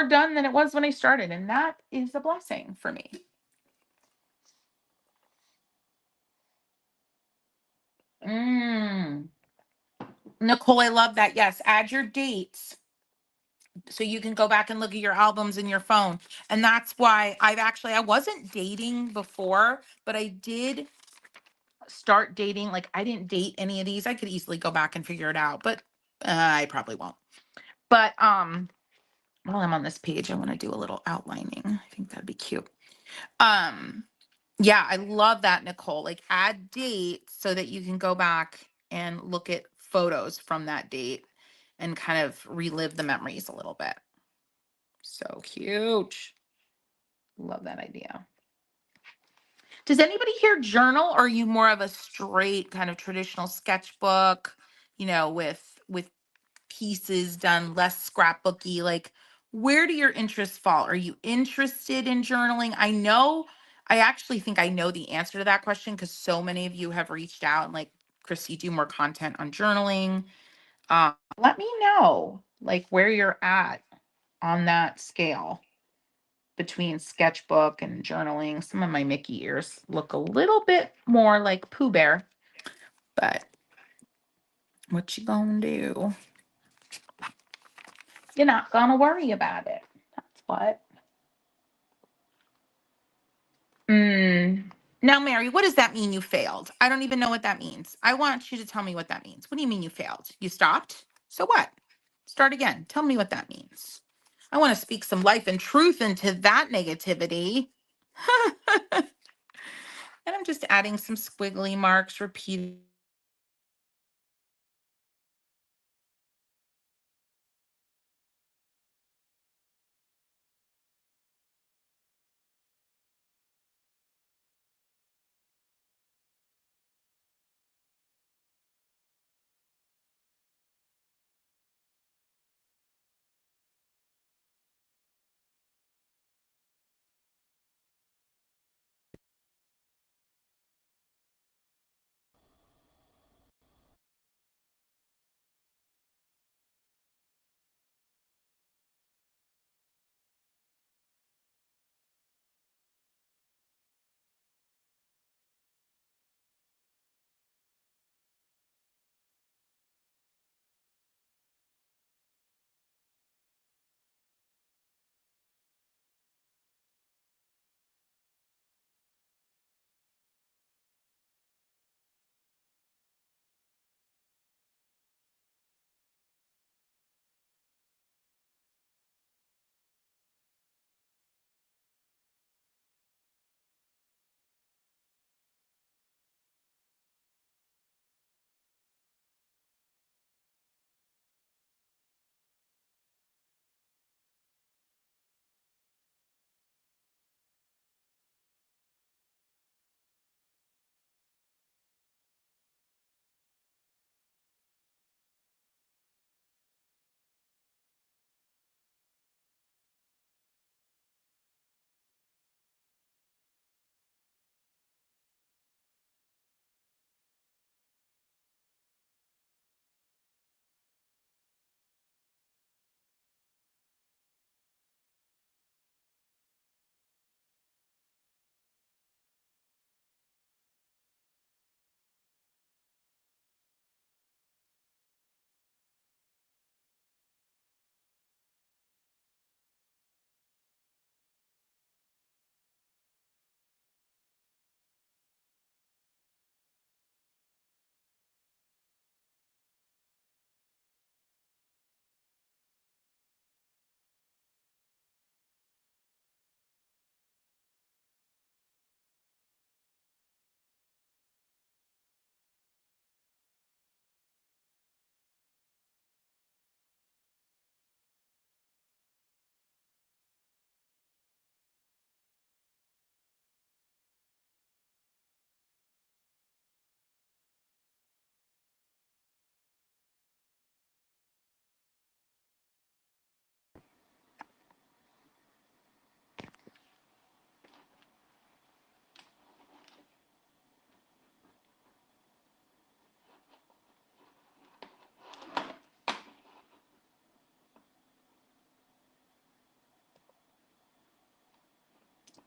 done than it was when I started, and that is a blessing for me. Mm. Nicole, I love that. Yes, add your dates so you can go back and look at your albums in your phone. And that's why I wasn't dating before, but I did start dating. Like I didn't date any of these. I could easily go back and figure it out, but I probably won't. But while I'm on this page, I want to do a little outlining. I think that'd be cute. Um, yeah, I love that, Nicole. Like add dates so that you can go back and look at photos from that date and kind of relive the memories a little bit. So cute. Love that idea. Does anybody here journal, or are you more of a straight kind of traditional sketchbook, with pieces done less scrapbooky? Like, where do your interests fall? Are you interested in journaling? I actually think I know the answer to that question because so many of you have reached out and like, Chrissy, do more content on journaling. Let me know like where you're at on that scale between sketchbook and journaling. Some of my Mickey ears look a little bit more like Pooh Bear, but what you gonna do? You're not going to worry about it. That's what. Now, Mary, what does that mean you failed? I don't even know what that means. I want you to tell me what that means. What do you mean you failed? You stopped? So what? Start again. Tell me what that means. I want to speak some life and truth into that negativity. And I'm just adding some squiggly marks, repeating.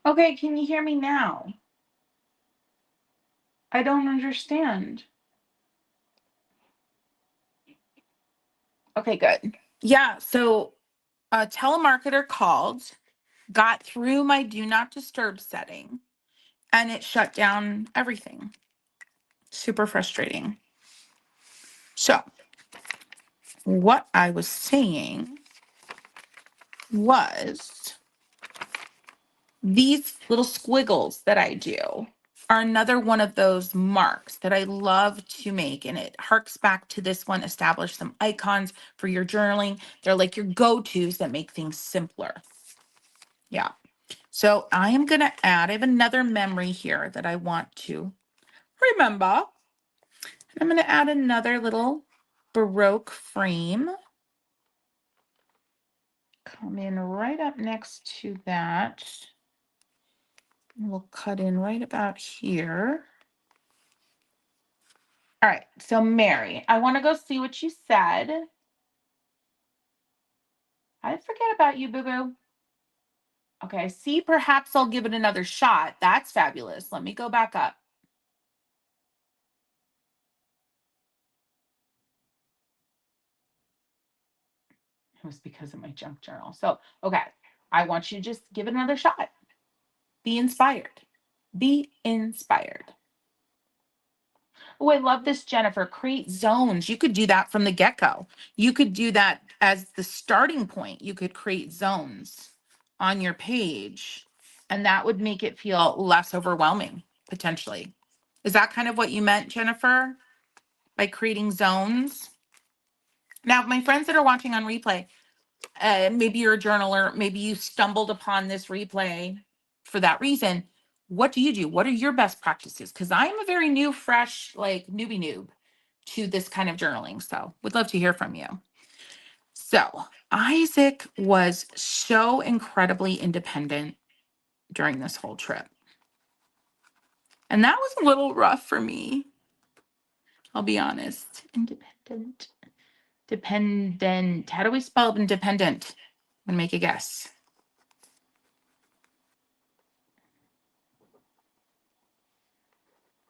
Okay, can you hear me now? I don't understand. Okay, good. Yeah, so a telemarketer called, got through my do not disturb setting, and it shut down everything. Super frustrating. So, what I was saying was these little squiggles that I do are another one of those marks that I love to make. And it harks back to this one, establish some icons for your journaling. They're like your go-tos that make things simpler. Yeah. So I am going to add, I have another memory here that I want to remember. I'm going to add another little Baroque frame. Come in right up next to that. We'll cut in right about here. All right, so Mary, I want to go see what you said. I didn't forget about you, boo-boo. Okay, see, perhaps I'll give it another shot. That's fabulous. Let me go back up. It was because of my junk journal. So, okay, I want you to just give it another shot. Be inspired. Be inspired. Oh, I love this, Jennifer. Create zones. You could do that from the get-go. You could do that as the starting point. You could create zones on your page, and that would make it feel less overwhelming, potentially. Is that kind of what you meant, Jennifer, by creating zones? Now, my friends that are watching on replay, maybe you're a journaler, maybe you stumbled upon this replay for that reason. What do you do? What are your best practices? Because I'm a very new, fresh, like newbie noob to this kind of journaling. So would love to hear from you. So Isaac was so incredibly independent during this whole trip. And that was a little rough for me. I'll be honest. Independent. Dependent. How do we spell independent? I'm going to make a guess.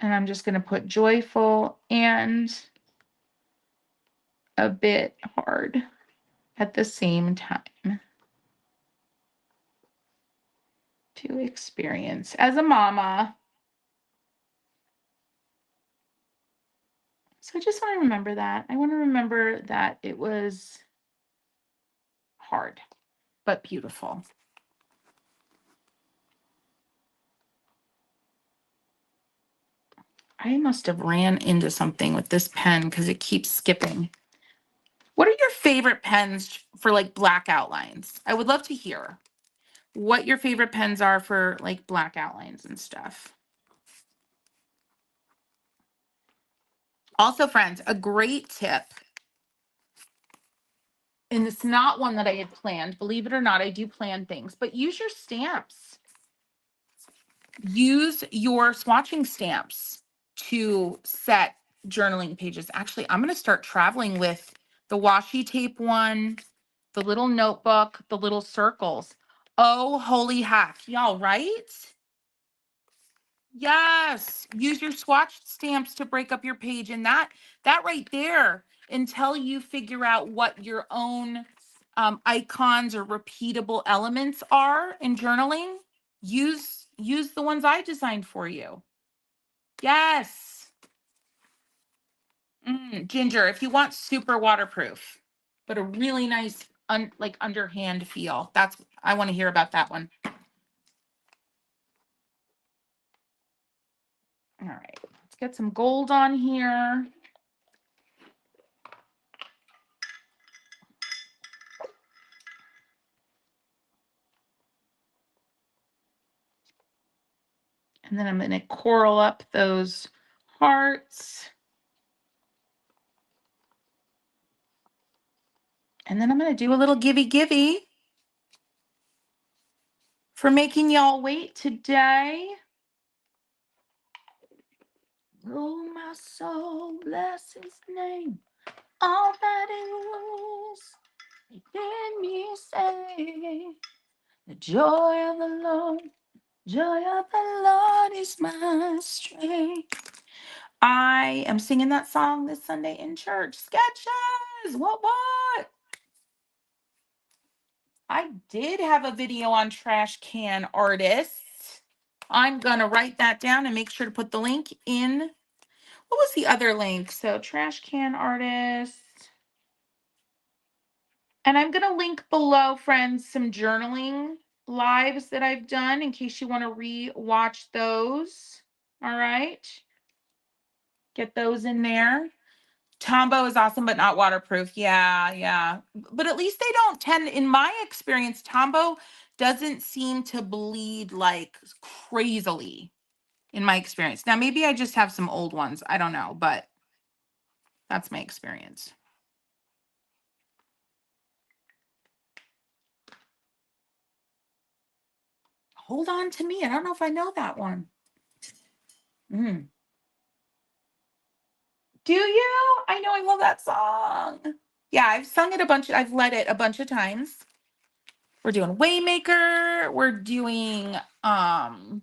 And I'm just going to put joyful and a bit hard at the same time to experience as a mama. So I just want to remember that. I want to remember that it was hard, but beautiful. I must have ran into something with this pen because it keeps skipping. What are your favorite pens for like black outlines? I would love to hear what your favorite pens are for like black outlines and stuff. Also, friends, a great tip, and it's not one that I had planned. Believe it or not, I do plan things, but use your stamps. Use your swatching stamps to set journaling pages. Actually, I'm going to start traveling with the washi tape one, the little notebook, the little circles. Oh, holy heck. Y'all, right? Yes. Use your swatch stamps to break up your page. And that right there, until you figure out what your own icons or repeatable elements are in journaling, use the ones I designed for you. Yes. Ginger, if you want super waterproof, but a really nice like underhand feel, I want to hear about that one. All right, let's get some gold on here. And then I'm going to coral up those hearts. And then I'm going to do a little givey for making y'all wait today. Oh, my soul, bless his name. All that it was, within me say, the joy of the Lord is my strength. I am singing that song this Sunday in church. Sketches, what? I did have a video on trash can artists. I'm gonna write that down and make sure to put the link in. What was the other link? So trash can artists. And I'm gonna link below, friends, some journaling lives that I've done in case you want to re-watch those. All right. Get those in there. Tombow is awesome, but not waterproof. Yeah. But at least they don't tend, in my experience, Tombow doesn't seem to bleed like crazily in my experience. Now, maybe I just have some old ones. I don't know, but that's my experience. Hold on to me. I don't know if I know that one. Do you? I know I love that song. Yeah, I've sung it I've led it a bunch of times. We're doing Waymaker. We're doing the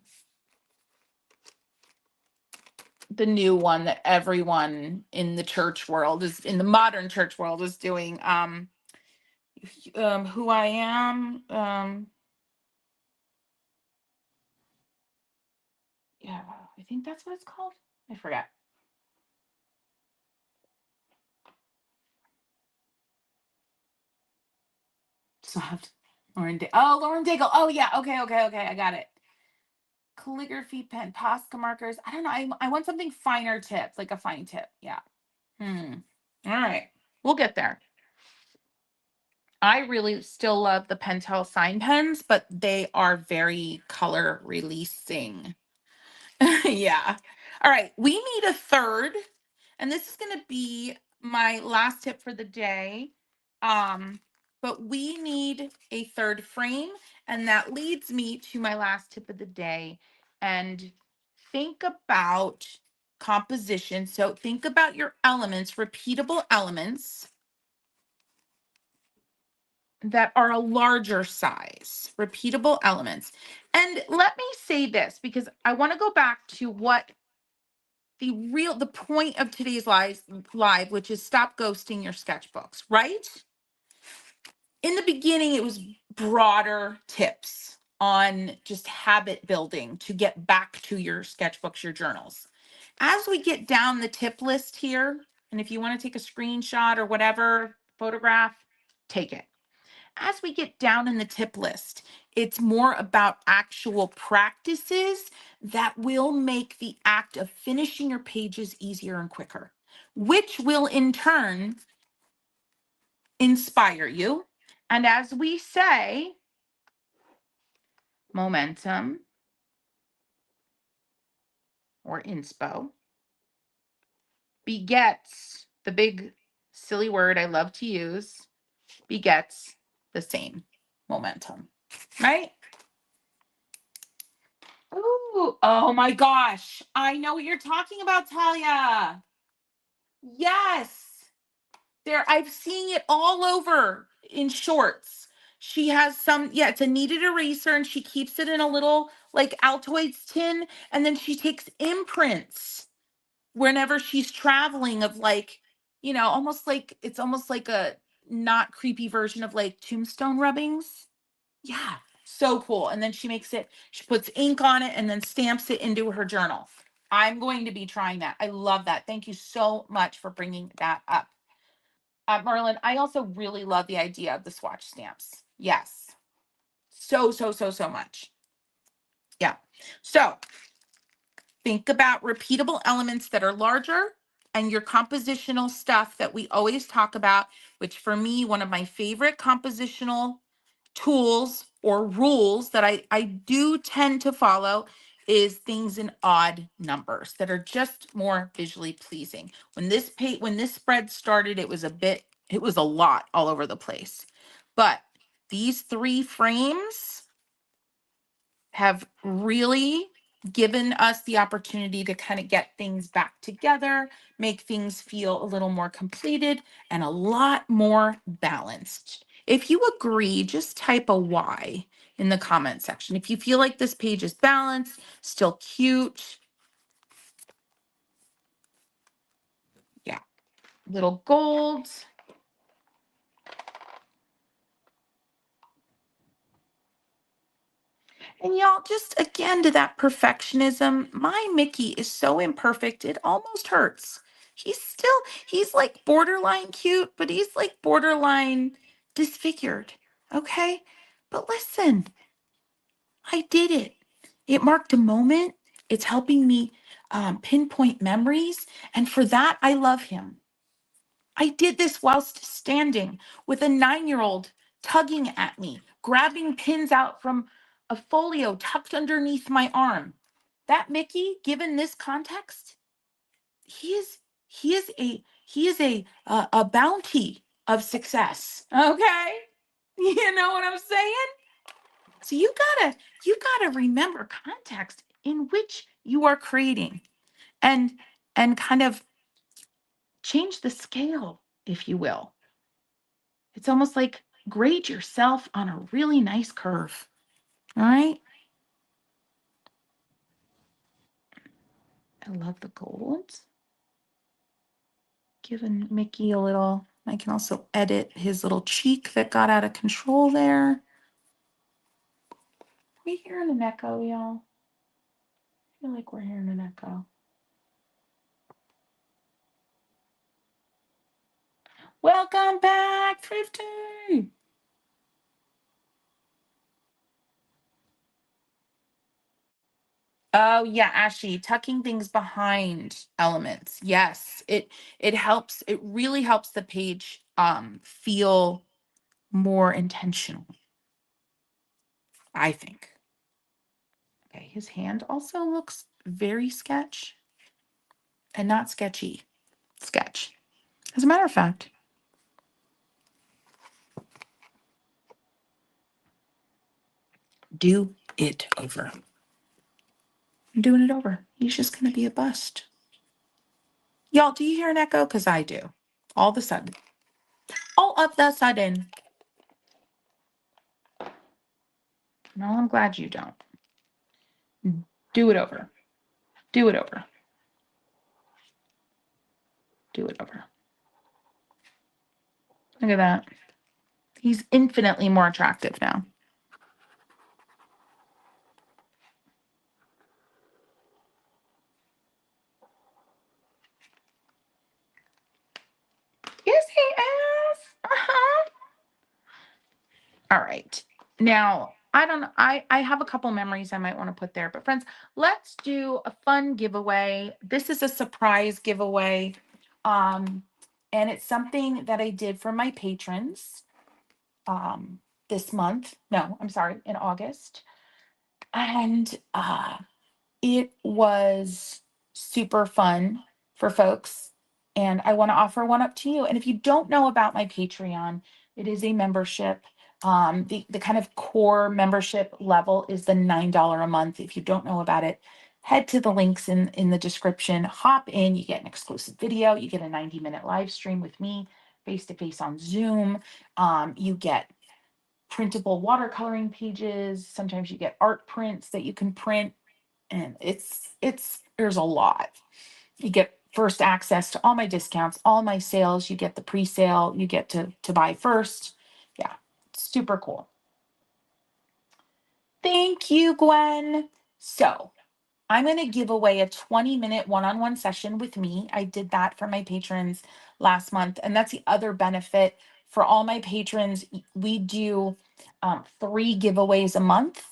new one that everyone in the church world in the modern church world is doing. who I am. Yeah, I think that's what it's called. I forgot. Soft. Lauren Daigle. Oh yeah. Okay. Okay. Okay. I got it. Calligraphy pen, Posca markers. I don't know. I want something finer tip, like a fine tip. Yeah. All right. We'll get there. I really still love the Pentel sign pens, but they are very color releasing. Yeah. All right. We need a third, and this is going to be my last tip for the day. But we need a third frame, and that leads me to my last tip of the day. And think about composition. So think about your elements, repeatable elements that are a larger size, repeatable elements. And let me say this because I want to go back to what the point of today's live, which is stop ghosting your sketchbooks, right? In the beginning, it was broader tips on just habit building to get back to your sketchbooks, your journals. As we get down the tip list here, and if you want to take a screenshot or whatever, photograph, take it. As we get down in the tip list, it's more about actual practices that will make the act of finishing your pages easier and quicker, which will in turn inspire you. And as we say, momentum or inspo begets the big silly word I love to use, begets the same momentum, right? Ooh, oh my gosh. I know what you're talking about, Talia. Yes. There, I've seen it all over in shorts. She has some, yeah, it's a kneaded eraser and she keeps it in a little like Altoids tin. And then she takes imprints whenever she's traveling of like, almost like it's almost like a not creepy version of like tombstone rubbings. Yeah, so cool. And then she puts ink on it and then stamps it into her journal. I'm going to be trying that. I love that. Thank you so much for bringing that up. Marlon, I also really love the idea of the swatch stamps. Yes. So, so, so, so much. Yeah. So think about repeatable elements that are larger and your compositional stuff that we always talk about, which for me, one of my favorite compositional tools or rules that I do tend to follow is things in odd numbers that are just more visually pleasing. When this spread started, it was a lot all over the place. But these three frames have really given us the opportunity to kind of get things back together, make things feel a little more completed and a lot more balanced. If you agree, just type a Y in the comment section. If you feel like this page is balanced, still cute. Yeah, little gold. And y'all, just again to that perfectionism, my Mickey is so imperfect, it almost hurts. He's like borderline cute, but he's like borderline disfigured. Okay? But listen, I did it. It marked a moment. It's helping me pinpoint memories. And for that, I love him. I did this whilst standing with a 9-year-old tugging at me, grabbing pins out from a folio tucked underneath my arm. That Mickey, given this context, he is he is a bounty of success. Okay, you know what I'm saying? So you gotta remember context in which you are creating, and kind of change the scale, if you will. It's almost like grade yourself on a really nice curve. All right. I love the gold. Giving Mickey a little I can also edit his little cheek that got out of control there. Are we hearing an echo, y'all? I feel like we're hearing an echo. Welcome back, Thrifty. Oh yeah, Ashley, tucking things behind elements. Yes, it helps. It really helps the page feel more intentional, I think. Okay, his hand also looks very sketch and not sketchy. Sketch. As a matter of fact, do it over. I'm doing it over. He's just gonna be a bust. Y'all, do you hear an echo? Because I do. All of a sudden. All of the sudden. No, I'm glad you don't. Do it over. Do it over. Do it over. Look at that. He's infinitely more attractive now. Yes, he is. Uh-huh. All right. Now, I don't know. I have a couple memories I might want to put there, but friends, let's do a fun giveaway. This is a surprise giveaway. Um, and it's something that I did for my patrons this month. No, I'm sorry, in August. And it was super fun for folks. And I want to offer one up to you. And if you don't know about my Patreon, it is a membership. The kind of core membership level is the $9 a month. If you don't know about it, head to the links in the description, hop in, you get an exclusive video, you get a 90-minute live stream with me face to face on Zoom. You get printable watercoloring pages. Sometimes you get art prints that you can print, and it's there's a lot. You get first access to all my discounts, all my sales. You get the pre-sale. You get to buy first. Yeah, super cool. Thank you, Gwen. So I'm going to give away a 20-minute one-on-one session with me. I did that for my patrons last month, and that's the other benefit for all my patrons. We do 3 giveaways a month,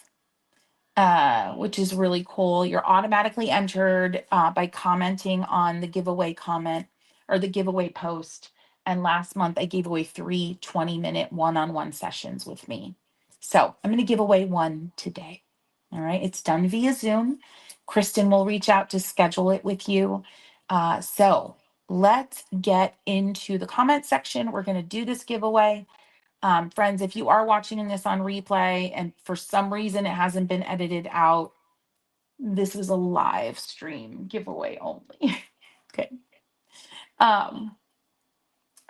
which is really cool. You're automatically entered by commenting on the giveaway comment or the giveaway post. And last month, I gave away 3 20-minute one-on-one sessions with me. So I'm going to give away one today. All right. It's done via Zoom. Kristen will reach out to schedule it with you. So let's get into the comment section. We're going to do this giveaway. Friends, if you are watching this on replay and for some reason it hasn't been edited out, this was a live stream giveaway only. Okay.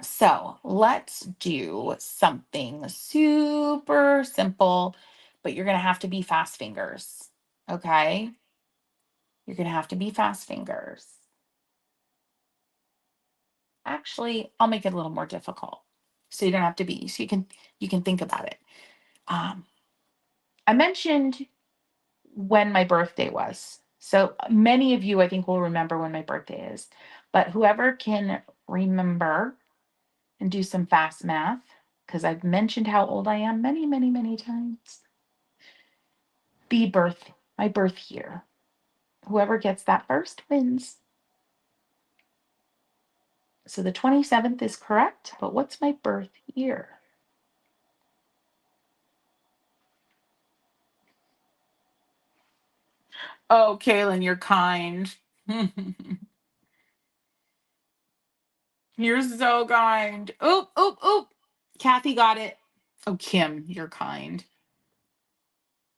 So let's do something super simple, but you're going to have to be fast fingers. Okay. You're going to have to be fast fingers. Actually, I'll make it a little more difficult. So you don't have to be, so you can think about it. I mentioned when my birthday was. So many of you, I think, will remember when my birthday is. But whoever can remember and do some fast math, because I've mentioned how old I am many, many, many times. My birth year. Whoever gets that first wins. So the 27th is correct, but what's my birth year? Oh, Kaylin, you're kind. You're so kind. Oop, oop, oop. Kathy got it. Oh, Kim, you're kind.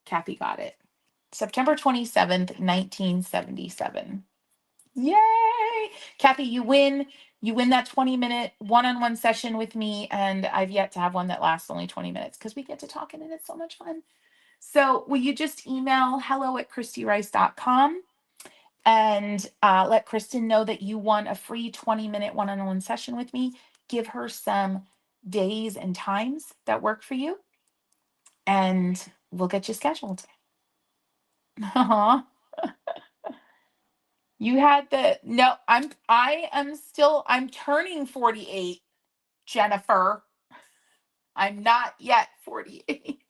Kathy got it. September 27th, 1977. Yay! Kathy, you win. You win that 20-minute one-on-one session with me. And I've yet to have one that lasts only 20 minutes because we get to talking and it's so much fun. So will you just email hello@christyrice.com and let Kristen know that you won a free 20-minute one-on-one session with me? give her some days and times that work for you, and we'll get you scheduled. Aw. You had the no, I'm turning 48, Jennifer. I'm not yet 48.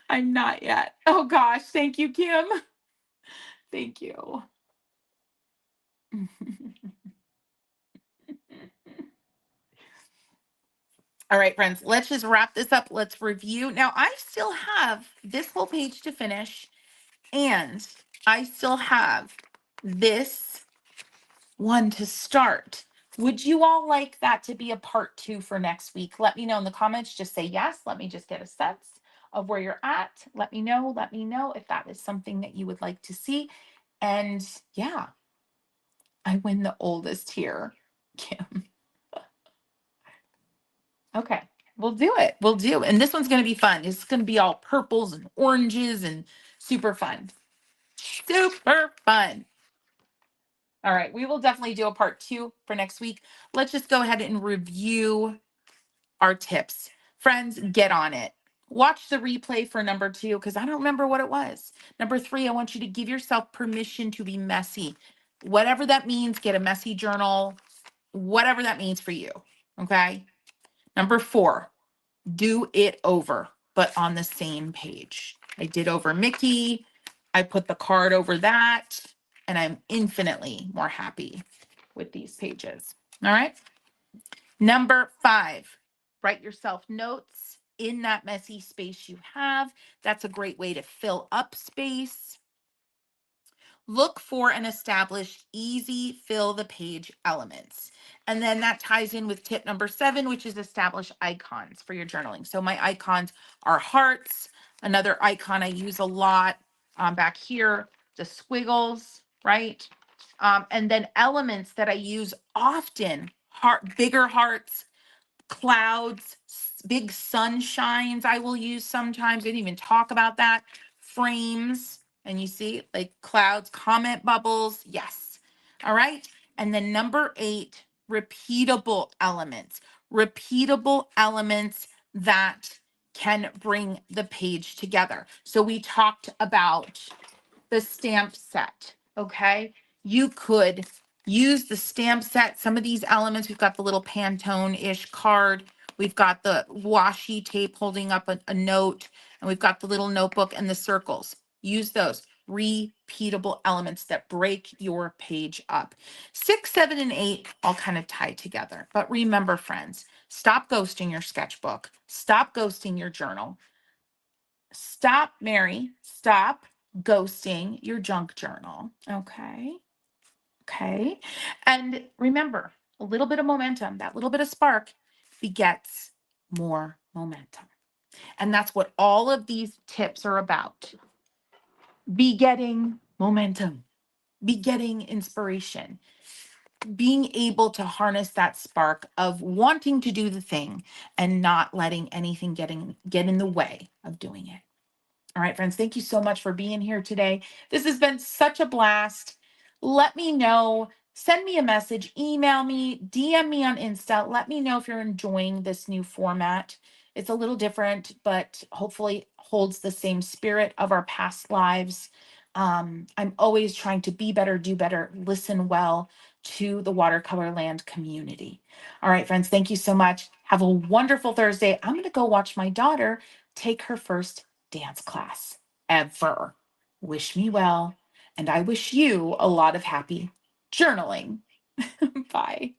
I'm not yet. Oh gosh, thank you, Kim. Thank you. All right, friends, let's just wrap this up. Let's review. Now, I still have this whole page to finish, and I still have this one to start. Would you all like that to be a part 2 for next week? Let me know in the comments. Just say yes. Let me just get a sense of where you're at. Let me know. Let me know if that is something that you would like to see. And yeah, I win the oldest here, Kim. Okay, we'll do it. We'll do. And this one's going to be fun. It's going to be all purples and oranges and super fun. Super fun. All right, we will definitely do a part 2 for next week. Let's just go ahead and review our tips. Friends, get on it. Watch the replay for number 2 because I don't remember what it was. Number 3, I want you to give yourself permission to be messy. Whatever that means, get a messy journal, whatever that means for you. Okay. Number 4, do it over, but on the same page. I did over Mickey. I put the card over that, and I'm infinitely more happy with these pages. All right. Number 5, write yourself notes in that messy space you have. That's a great way to fill up space. Look for and establish easy fill the page elements. And then that ties in with tip number 7, which is establish icons for your journaling. So my icons are hearts. Another icon I use a lot back here, the squiggles, right? And then elements that I use often, bigger hearts, clouds, big sunshines I will use sometimes. I didn't even talk about that. Frames, and you see like clouds, comment bubbles. Yes. All right. And then number 8, repeatable elements. Repeatable elements that can bring the page together. So we talked about the stamp set, okay? You could use the stamp set. Some of these elements, we've got the little Pantone-ish card. We've got the washi tape holding up a note, and we've got the little notebook and the circles. Use those repeatable elements that break your page up. 6, 7, and 8 all kind of tie together. But remember, friends, stop ghosting your sketchbook. Stop ghosting your journal. Stop, Mary, stop ghosting your junk journal. Okay. Okay. And remember, a little bit of momentum, that little bit of spark begets more momentum. And that's what all of these tips are about. Begetting momentum, begetting inspiration, being able to harness that spark of wanting to do the thing and not letting anything get in the way of doing it. All right, friends, thank you so much for being here today. This has been such a blast. Let me know. Send me a message, email me, DM me on Insta. Let me know if you're enjoying this new format. It's a little different, but hopefully holds the same spirit of our past lives. I'm always trying to be better, do better, listen well to the Watercolor Land community. All right, friends, thank you so much. Have a wonderful Thursday. I'm going to go watch my daughter take her first dance class ever. Wish me well, and I wish you a lot of happy journaling. Bye.